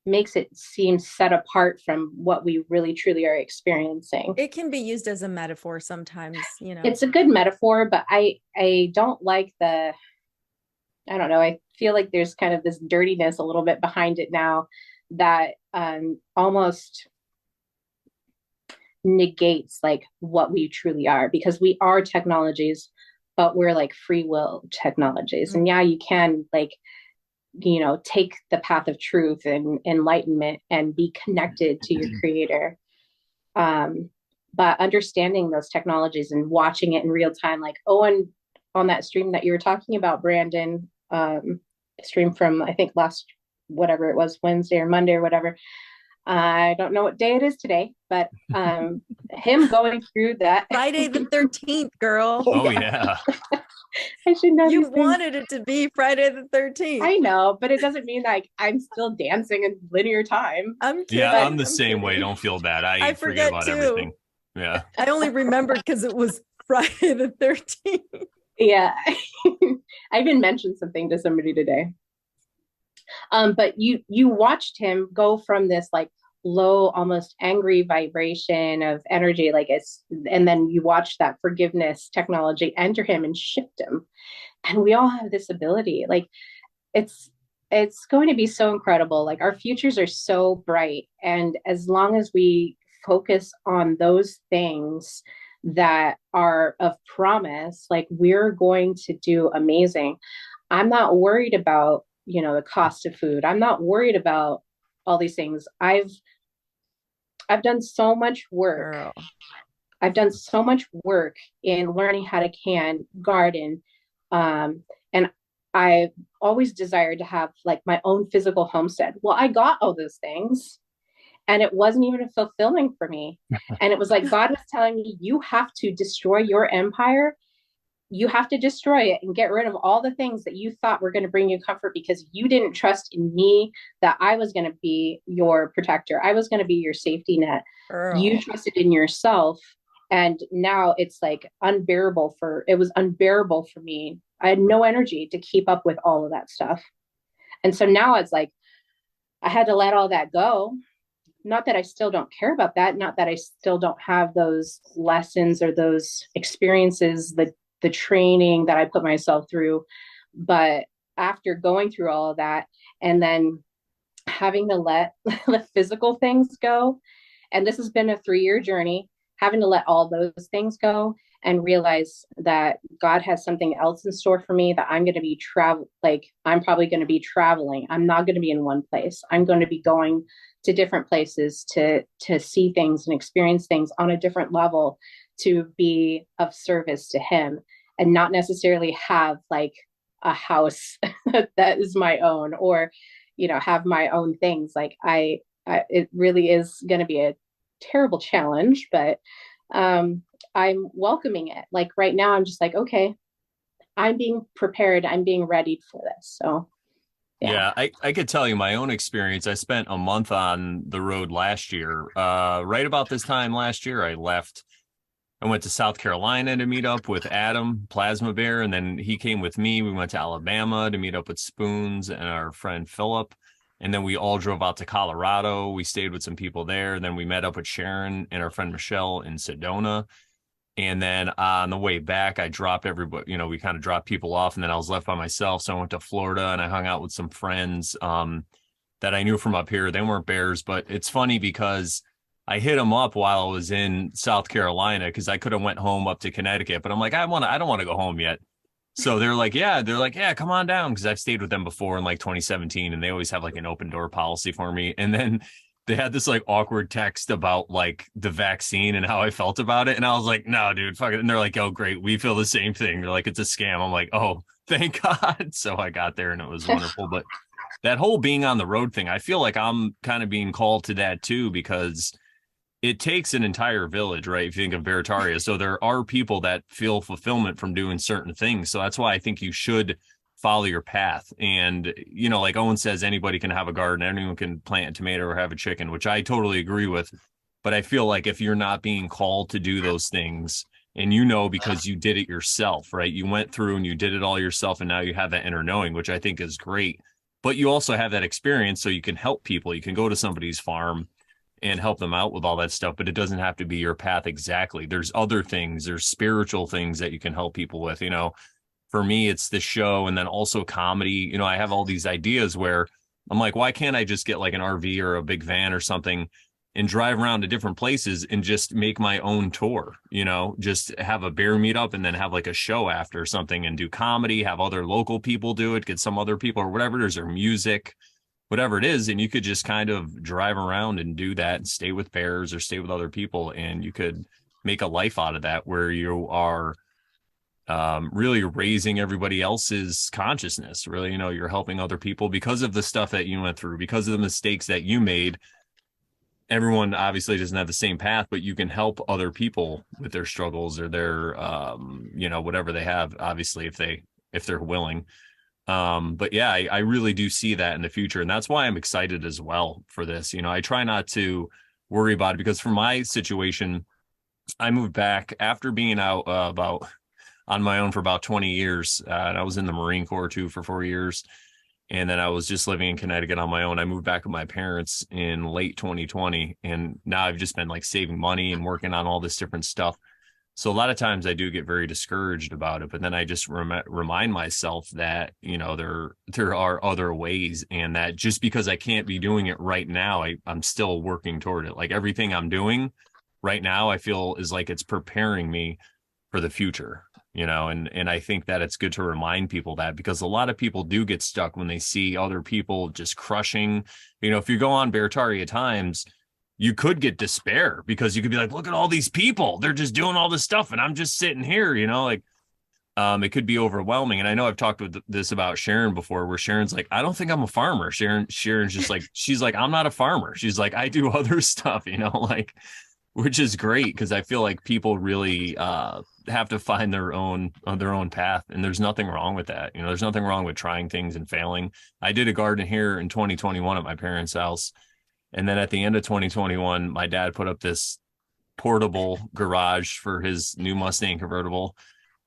makes it seem set apart from what we really truly are experiencing. It can be used as a metaphor sometimes, It's a good metaphor, but I don't like I don't know. I feel like there's kind of this dirtiness a little bit behind it now that almost negates like what we truly are, because we are technologies, but we're like free will technologies. And yeah, you can like take the path of truth and enlightenment and be connected to your creator. But understanding those technologies and watching it in real time, like Owen on that stream that you were talking about, Brandon, stream from, I think whatever it was, Wednesday or Monday or whatever. I don't know what day it is today, but him going through that. Friday the 13th, girl. Oh, yeah. I should know. You wanted it to be Friday the 13th. I know, but it doesn't mean like I'm still dancing in linear time. I'm kidding. Yeah, I'm the same way. Don't feel bad. I forget about too. everything. Yeah. I only remembered because it was Friday the 13th. Yeah. I even mentioned something to somebody today. But you watched him go from this like low, almost angry vibration of energy, and then you watch that forgiveness technology enter him and shift him. And we all have this ability. Like it's going to be so incredible. Like our futures are so bright. And as long as we focus on those things that are of promise, like we're going to do amazing. I'm not worried about, the cost of food. I'm not worried about all these things. I've done so much work. Girl. I've done so much work in learning how to garden. And I've always desired to have like my own physical homestead. Well, I got all those things and it wasn't even fulfilling for me. And it was like, God was telling me, you have to destroy your empire. You have to destroy it and get rid of all the things that you thought were going to bring you comfort because you didn't trust in me, that I was going to be your protector. I was going to be your safety net. Girl. You trusted in yourself. And now it's like it was unbearable for me. I had no energy to keep up with all of that stuff. And so now it's like, I had to let all that go. Not that I still don't care about that. Not that I still don't have those lessons or those experiences, the training that I put myself through. But after going through all of that and then having to let the physical things go, and this has been a 3-year journey, having to let all those things go and realize that God has something else in store for me, that I'm going to be I'm probably going to be traveling. I'm not going to be in one place. I'm going to be going to different places to see things and experience things on a different level, to be of service to him and not necessarily have like a house that is my own, or, have my own things. Like it really is going to be a terrible challenge, but I'm welcoming it. Like right now, I'm just like, okay, I'm being prepared. I'm being ready for this. So Yeah, I could tell you my own experience. I spent a month on the road last year. Right about this time last year, I left. I went to South Carolina to meet up with Adam, Plasma Bear, and then he came with me. We went to Alabama to meet up with Spoons and our friend Philip. And then we all drove out to Colorado. We stayed with some people there. And then we met up with Sharon and our friend Michelle in Sedona. And then on the way back, I dropped everybody, we kind of dropped people off, and then I was left by myself. So I went to Florida and I hung out with some friends that I knew from up here. They weren't Bears, but it's funny because I hit them up while I was in South Carolina because I could have went home up to Connecticut, but I'm like, I don't want to go home yet. So they're like, yeah, come on down. Cause I've stayed with them before in like 2017, and they always have like an open door policy for me. And then they had this like awkward text about like the vaccine and how I felt about it. And I was like, no, dude, fuck it. And they're like, oh, great. We feel the same thing. They're like, it's a scam. I'm like, oh, thank God. So I got there and it was wonderful. But that whole being on the road thing, I feel like I'm kind of being called to that too, because it takes an entire village, right? If you think of Barataria. So there are people that feel fulfillment from doing certain things. So that's why I think you should follow your path. And, like Owen says, anybody can have a garden, anyone can plant a tomato or have a chicken, which I totally agree with. But I feel like if you're not being called to do those things, and because you did it yourself, right? You went through and you did it all yourself, and now you have that inner knowing, which I think is great. But you also have that experience, so you can help people. You can go to somebody's farm and help them out with all that stuff, but it doesn't have to be your path exactly. There's other things, there's spiritual things that you can help people with. For me, it's the show, and then also comedy. I have all these ideas where I'm like, why can't I just get like an RV or a big van or something and drive around to different places and just make my own tour, just have a bear meetup and then have like a show after or something and do comedy, have other local people do it, get some other people or whatever it is, or music, whatever it is. And you could just kind of drive around and do that and stay with bears or stay with other people. And you could make a life out of that where you are really raising everybody else's consciousness. Really, you're helping other people because of the stuff that you went through, because of the mistakes that you made. Everyone obviously doesn't have the same path, but you can help other people with their struggles or their, whatever they have, obviously, if they're willing. But yeah, I really do see that in the future. And that's why I'm excited as well for this. I try not to worry about it because for my situation, I moved back after being out on my own for about 20 years. And I was in the Marine Corps too for 4 years. And then I was just living in Connecticut on my own. I moved back with my parents in late 2020. And now I've just been like saving money and working on all this different stuff. So a lot of times I do get very discouraged about it, but then I just remind myself that, there are other ways, and that just because I can't be doing it right now, I'm still working toward it. Like everything I'm doing right now, I feel is like it's preparing me for the future, and I think that it's good to remind people that, because a lot of people do get stuck when they see other people just crushing. If you go on Barataria Times, you could get despair because you could be like, look at all these people. They're just doing all this stuff. And I'm just sitting here, it could be overwhelming. And I know I've talked with this about Sharon before, where Sharon's like, I don't think I'm a farmer. Sharon's just like, she's like, I'm not a farmer. She's like, I do other stuff, which is great. Because I feel like people really have to find their own path. And there's nothing wrong with that. There's nothing wrong with trying things and failing. I did a garden here in 2021 at my parents' house. And then at the end of 2021, my dad put up this portable garage for his new Mustang convertible,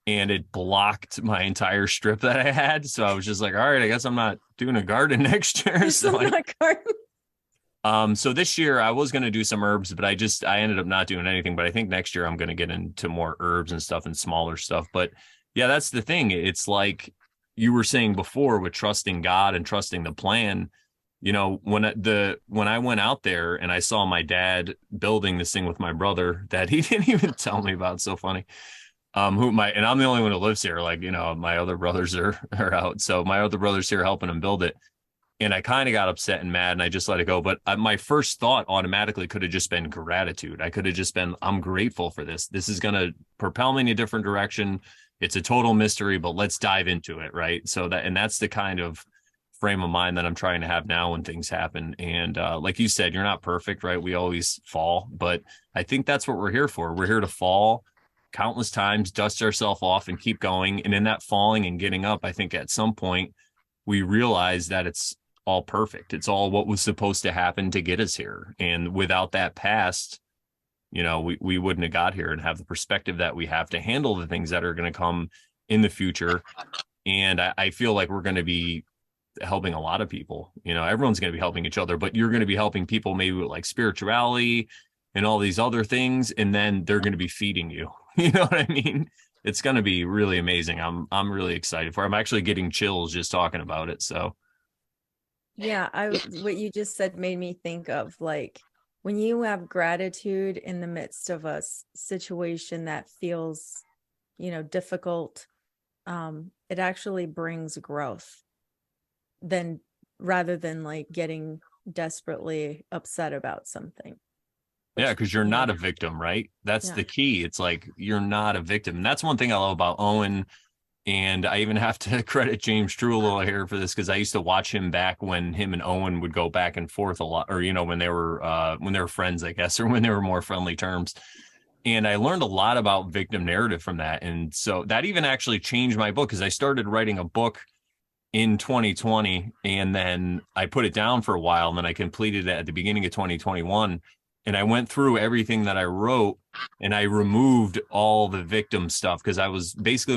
and it blocked my entire strip that I had. So I was just like, all right, I guess I'm not doing a garden next year. So so this year I was going to do some herbs, but I ended up not doing anything. But I think next year I'm going to get into more herbs and stuff and smaller stuff. But yeah, that's the thing. It's like you were saying before with trusting God and trusting the plan. When I went out there and I saw my dad building this thing with my brother that he didn't even tell me about, so funny. And I'm the only one who lives here. Like, my other brothers are out. So my other brother's here helping him build it. And I kind of got upset and mad and I just let it go. But my first thought automatically could have just been gratitude. I could have just been, I'm grateful for this. This is going to propel me in a different direction. It's a total mystery, but let's dive into it. Right. That's the kind of frame of mind that I'm trying to have now when things happen. And like you said, you're not perfect, right? We always fall, but I think that's what we're here for. We're here to fall countless times, dust ourselves off and keep going. And in that falling and getting up, I think at some point we realize that it's all perfect. It's all what was supposed to happen to get us here. And without that past, we wouldn't have got here and have the perspective that we have to handle the things that are going to come in the future. And I feel like we're going to be helping a lot of people. Everyone's going to be helping each other, but you're going to be helping people maybe with like spirituality and all these other things, and then they're going to be feeding you. You know what I mean? It's going to be really amazing. I'm really excited for it. I'm actually getting chills just talking about it. So yeah, what you just said made me think of, like, when you have gratitude in the midst of a situation that feels, difficult, it actually brings growth, then rather than like getting desperately upset about something. yeah, because you're not a victim, right? That's the key. It's like you're not a victim. And that's one thing I love about Owen. And I even have to credit James True a little here for this, because I used to watch him back when him and Owen would go back and forth a lot, or when they were friends, I guess, or when they were more friendly terms. And I learned a lot about victim narrative from that. And so that even actually changed my book, because I started writing a book in 2020, and then I put it down for a while, and then I completed it at the beginning of 2021. And I went through everything that I wrote, and I removed all the victim stuff, because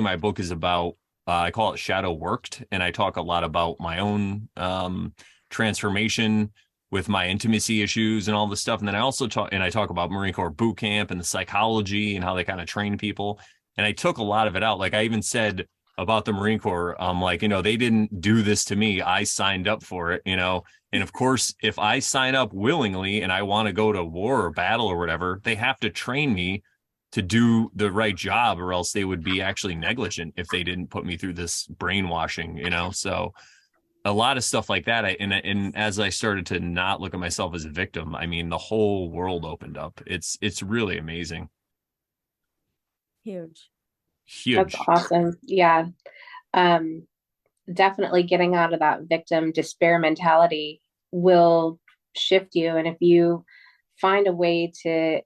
my book is about, I call it Shadow Worked. And I talk a lot about my own transformation with my intimacy issues and all this stuff. And then I also talk about Marine Corps boot camp and the psychology and how they kind of train people. And I took a lot of it out. Like I even said about the Marine Corps, like, they didn't do this to me. I signed up for it, And of course, if I sign up willingly and I want to go to war or battle or whatever, they have to train me to do the right job, or else they would be actually negligent if they didn't put me through this brainwashing, So a lot of stuff like that. And as I started to not look at myself as a victim, I mean, the whole world opened up. It's really amazing. Huge. That's awesome. Yeah. Definitely getting out of that victim despair mentality will shift you. And if you find a way to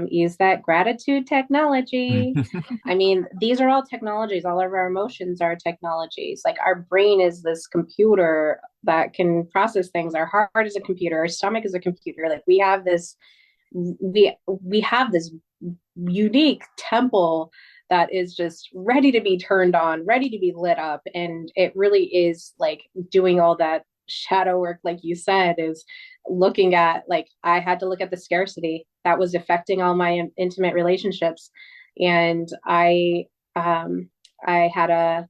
use that gratitude technology, I mean, these are all technologies. All of our emotions are technologies. Like our brain is this computer that can process things. Our heart is a computer. Our stomach is a computer. Like we have this unique temple that is just ready to be turned on, ready to be lit up. And it really is like doing all that shadow work, like you said, is looking at, like, I had to look at the scarcity that was affecting all my intimate relationships. And I had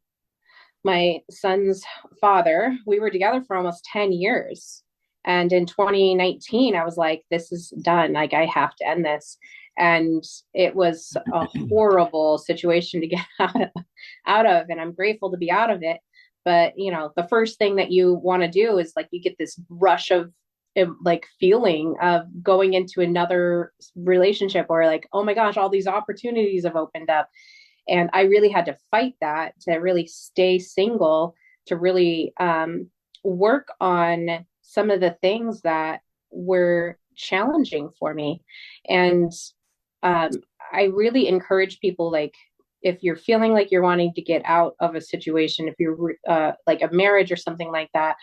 my son's father, we were together for almost 10 years. And in 2019, I was like, this is done. Like, I have to end this. And it was a horrible situation to get out of, and I'm grateful to be out of it. But, the first thing that you want to do is like, you get this rush of like feeling of going into another relationship, or like, oh my gosh, all these opportunities have opened up. And I really had to fight that to really stay single, to really work on some of the things that were challenging for me. And I really encourage people, like, if you're feeling like you're wanting to get out of a situation, if you're like a marriage or something like that,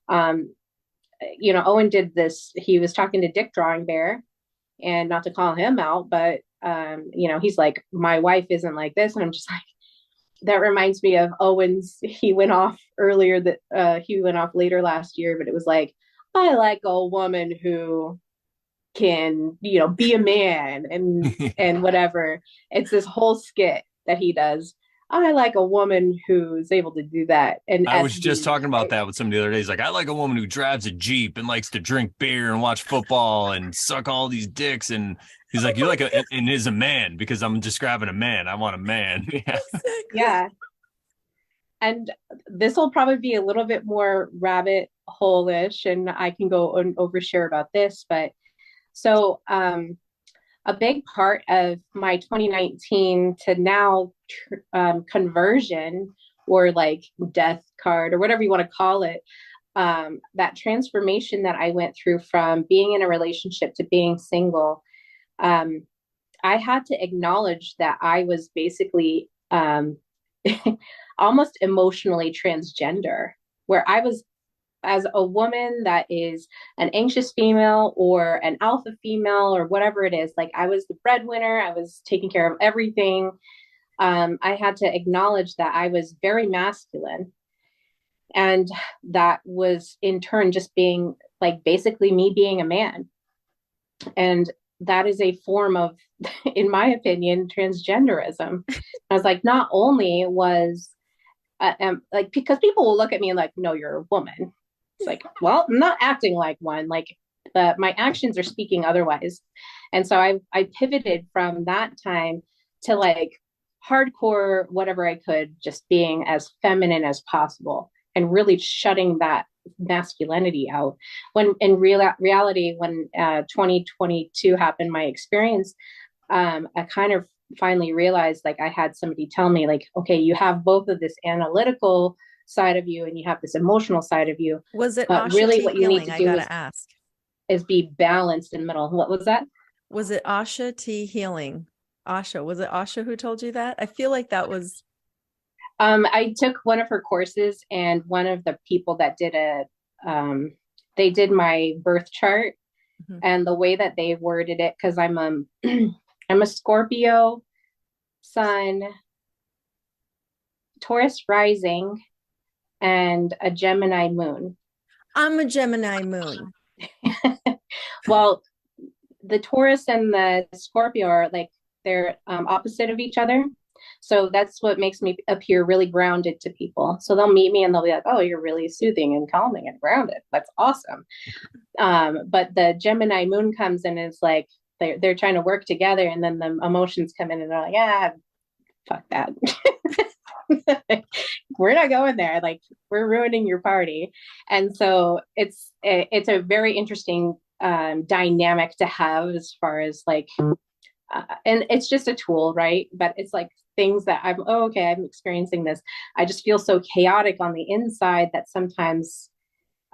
Owen did this. He was talking to Dick Drawing Bear, and not to call him out, but he's like, my wife isn't like this. And I'm just like, that reminds me of Owen's, he went off later last year, but it was like, I like a woman who can, be a man and whatever. It's this whole skit that he does. I like a woman who's able to do that. And I was just talking about that with somebody the other day. He's like, I like a woman who drives a Jeep and likes to drink beer and watch football and suck all these dicks. And he's like, and is a man, because I'm describing a man. I want a man. Yeah. Yeah. And this will probably be a little bit more rabbit hole-ish, and I can go and overshare about this, but so a big part of my 2019 to now conversion, or like death card, or whatever you want to call it, that transformation that I went through from being in a relationship to being single, I had to acknowledge that I was basically almost emotionally transgender, where I was, as a woman that is an anxious female or an alpha female or whatever it is, like I was the breadwinner, I was taking care of everything. I had to acknowledge that I was very masculine. And that was in turn just being like basically me being a man. And that is a form of, in my opinion, transgenderism. I was like, not only was like, because people will look at me like, no, you're a woman. It's like, well, I'm not acting like one. Like, my actions are speaking otherwise. And so I pivoted from that time to like hardcore, whatever I could, just being as feminine as possible and really shutting that masculinity out. When in reality, when 2022 happened, my experience, I kind of finally realized, like, I had somebody tell me, like, okay, you have both of this analytical side of you and you have this emotional side of you. Was it But Asha really tea what you need healing? to I do gotta ask. is be balanced in the middle. What was that? Was it Asha tea healing? Asha, was it Asha who told you that? I feel like that was. I took one of her courses, and one of the people that did they did my birth chart, Mhm. and the way that they worded it, because I'm I'm a Scorpio sun, Taurus rising, and a Gemini moon. I'm a Gemini moon. Well, the Taurus and the Scorpio are like, they're opposite of each other. So that's what makes me appear really grounded to people. So they'll meet me and they'll be like, oh, you're really soothing and calming and grounded. That's awesome. But the Gemini moon comes in and is like, they're trying to work together. And then the emotions come in and they're like, yeah, fuck that. We're not going there. Like, we're ruining your party. And so it's a very interesting dynamic to have, as far as like, and it's just a tool, right? But it's like things that okay, I'm experiencing this. I just feel so chaotic on the inside that sometimes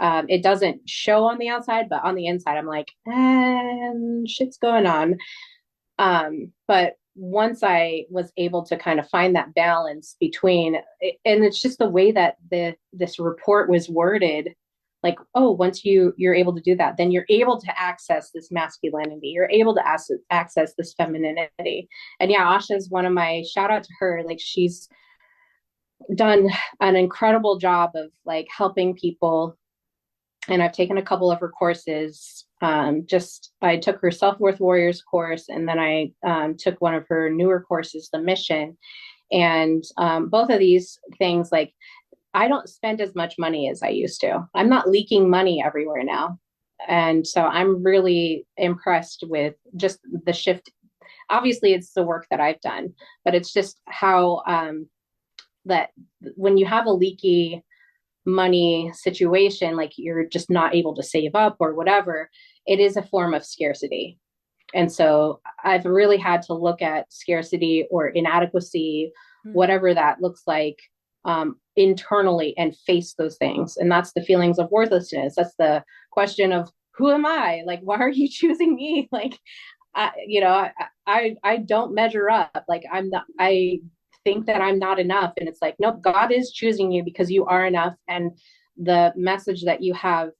it doesn't show on the outside, but on the inside, I'm like, shit's going on. But once I was able to kind of find that balance between, and it's just the way that this report was worded, like, oh, once you're able to do that, then you're able to access this masculinity, you're able to access this femininity. And yeah, Asha is one of my, shout out to her. Like, she's done an incredible job of like helping people, and I've taken a couple of her courses. I took her Self-Worth Warriors course, and then I took one of her newer courses, The Mission. And both of these things, like, I don't spend as much money as I used to. I'm not leaking money everywhere now. And so I'm really impressed with just the shift. Obviously, it's the work that I've done, but it's just how that when you have a leaky money situation, like you're just not able to save up or whatever, it is a form of scarcity. And so I've really had to look at scarcity or inadequacy, whatever that looks like, internally, and face those things. And that's the feelings of worthlessness. That's the question of, who am I? Like, why are you choosing me? Like, I don't measure up. Like, I think that I'm not enough. And it's like, nope, God is choosing you because you are enough. And the message that you have,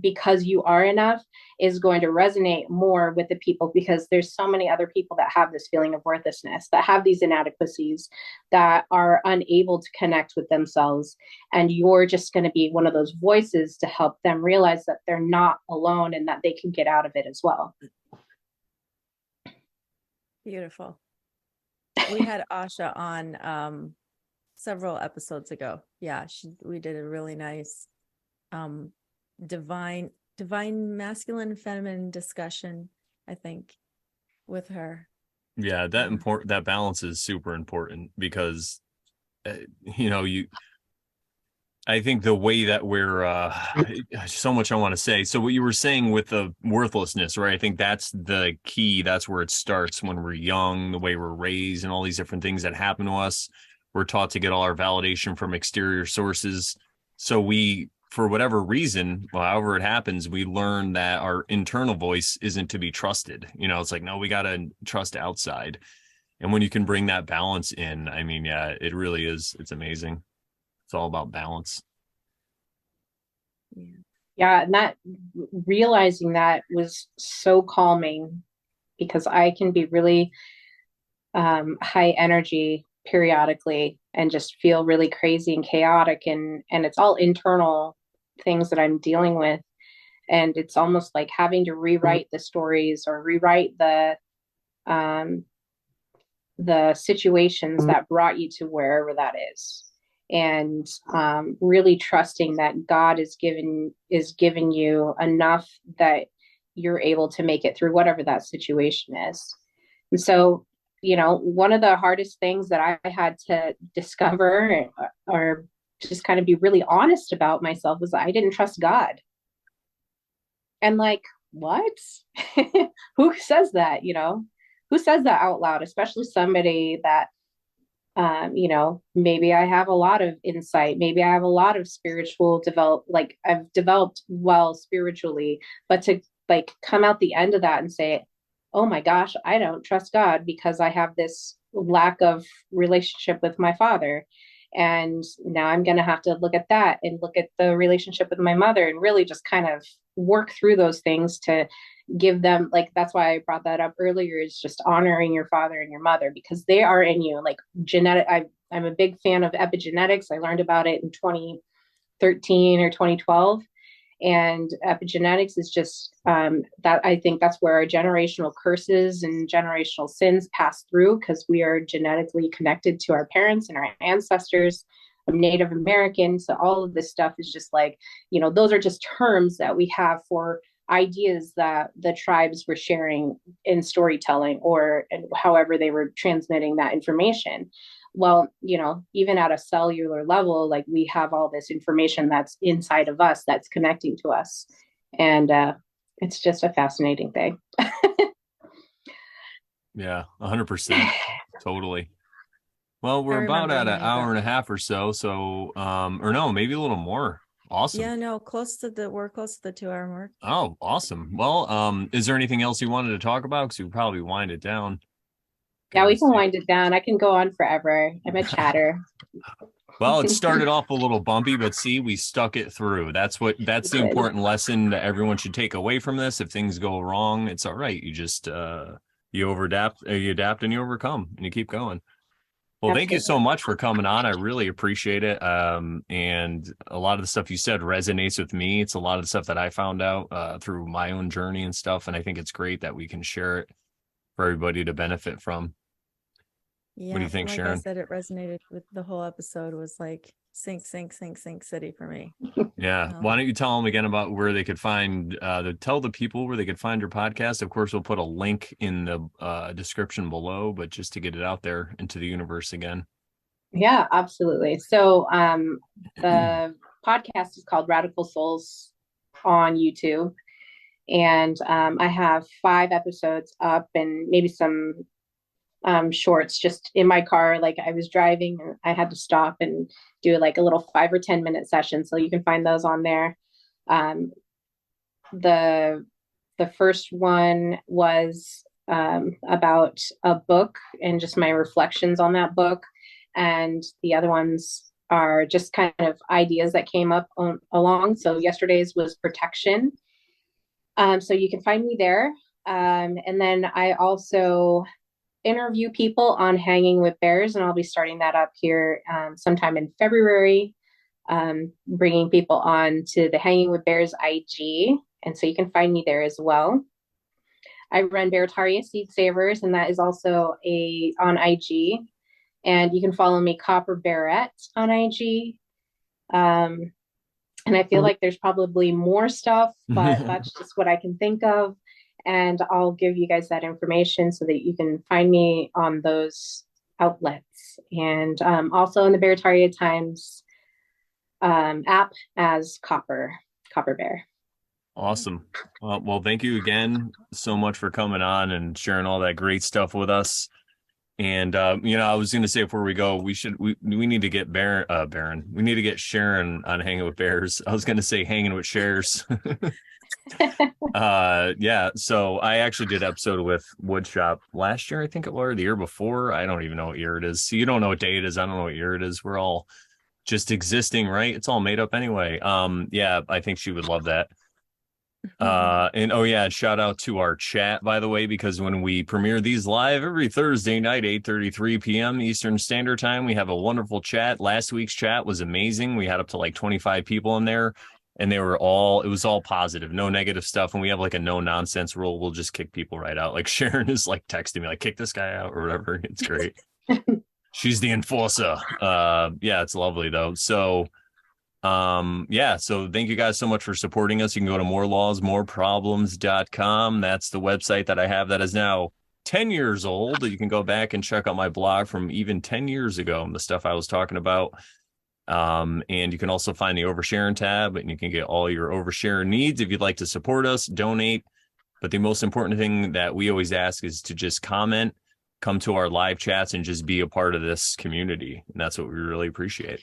because you are enough, is going to resonate more with the people, because there's so many other people that have this feeling of worthlessness, that have these inadequacies, that are unable to connect with themselves. And you're just going to be one of those voices to help them realize that they're not alone and that they can get out of it as well. Beautiful. We had Asha on several episodes ago. Yeah, we did a really nice divine masculine and feminine discussion, I think, with her. Yeah, that balance is super important, because I think the way that we're so much I want to say. So what you were saying with the worthlessness, right? I think that's the key. That's where it starts when we're young, the way we're raised, and all these different things that happen to us. We're taught to get all our validation from exterior sources. So we for whatever reason, well, however it happens, we learn that our internal voice isn't to be trusted. It's like, no, we got to trust outside. And when you can bring that balance in, I mean, yeah, it really is. It's amazing. It's all about balance. Yeah. Yeah, and that realizing that was so calming because I can be really high energy periodically and just feel really crazy and chaotic, and it's all internal things that I'm dealing with, and it's almost like having to rewrite the stories or rewrite um the situations that brought you to wherever that is, and really trusting that God is giving you enough that you're able to make it through whatever that situation is. And so, one of the hardest things that I had to discover or just kind of be really honest about myself was that I didn't trust God. And like, what? Who says that, Who says that out loud, especially somebody that maybe I have a lot of insight, maybe I have a lot of like I've developed well spiritually, but to like come out the end of that and say, oh my gosh, I don't trust God because I have this lack of relationship with my father. And now I'm going to have to look at that and look at the relationship with my mother and really just kind of work through those things to give them, like, that's why I brought that up earlier, is just honoring your father and your mother because they are in you. Like I'm a big fan of epigenetics. I learned about it in 2013 or 2012. And epigenetics is just that I think that's where our generational curses and generational sins pass through because we are genetically connected to our parents and our ancestors. I'm Native American. So all of this stuff is just like, those are just terms that we have for ideas that the tribes were sharing in storytelling or however they were transmitting that information. Well, even at a cellular level, like we have all this information that's inside of us that's connecting to us. And it's just a fascinating thing. Yeah, 100%. Totally. Well, we're about remember at an hearing hour about and a half or so. So, or no, maybe a little more. Awesome. Yeah, no, we're close to the 2 hour mark. Oh, awesome. Well, is there anything else you wanted to talk about? Because we probably wind it down. Yeah, we can See. wind it down. I can go on forever. I'm a chatter. Well, it started off a little bumpy, but see, we stuck it through. That's the important lesson that everyone should take away from this. If things go wrong, it's all right. You just you adapt and you overcome and you keep going. Well, thank you so much for coming on. I really appreciate it. And a lot of the stuff you said resonates with me. It's a lot of the stuff that I found out through my own journey and stuff. And I think it's great that we can share it for everybody to benefit from. Yeah, What do you think, like Sharon? I said, it resonated with the whole episode was like sink city for me. Yeah. Why don't you tell them again about where they could find tell the people where they could find your podcast. Of course, we'll put a link in the description below, but just to get it out there into the universe again. Yeah, absolutely. So the podcast is called Radical Souls on YouTube. And I have 5 episodes up and maybe some shorts just in my car. Like I was driving and I had to stop and do like a little 5 or 10 minute session. So you can find those on there. The first one was about a book and just my reflections on that book. And the other ones are just kind of ideas that came up along. So yesterday's was protection. So you can find me there. And then I also interview people on hanging with bears, and I'll be starting that up here sometime in February, bringing people on to the Hanging with Bears IG. And so you can find me there as well. I run Beartaria Seed Savers, and that is also on IG. And you can follow me Copperette on IG. And I feel like there's probably more stuff, but that's just what I can think of. And I'll give you guys that information so that you can find me on those outlets. And also in the Beartaria Times app as Copper Bear. Awesome. Well, thank you again so much for coming on and sharing all that great stuff with us. And I was gonna say before we go, we need to get Baron. We need to get Sharon on Hanging with Bears. I was gonna say hanging with shares. Yeah. So I actually did an episode with Woodshop last year, I think it was, or the year before. I don't even know what year it is. So you don't know what day it is. I don't know what year it is. We're all just existing, right? It's all made up anyway. Yeah, I think she would love that. And oh yeah, shout out to our chat, by the way, because when we premiere these live every Thursday night, 8:33 p.m. Eastern Standard Time, we have a wonderful chat. Last week's chat was amazing. We had up to like 25 people in there, and it was all positive, no negative stuff. And we have like a no nonsense rule. We'll just kick people right out. Like Sharon is like texting me, like, kick this guy out or whatever. It's great. She's the enforcer. Yeah, it's lovely though. So yeah, so thank you guys so much for supporting us. You can go to morelawsmoreproblems.com. That's the website that I have that is now 10 years old. You can go back and check out my blog from even 10 years ago and the stuff I was talking about. And you can also find the Oversharing tab, and you can get all your oversharing needs if you'd like to support us, donate. But the most important thing that we always ask is to just comment, come to our live chats, and just be a part of this community. And that's what we really appreciate.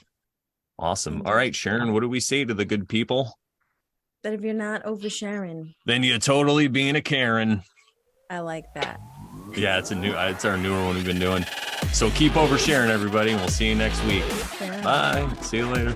Awesome. All right, Sharon, what do we say to the good people? That if you're not oversharing, Then you're totally being a Karen. I like that. Yeah, it's our newer one we've been doing. So keep oversharing, everybody, and we'll see you next week. Yeah. Bye. See you later.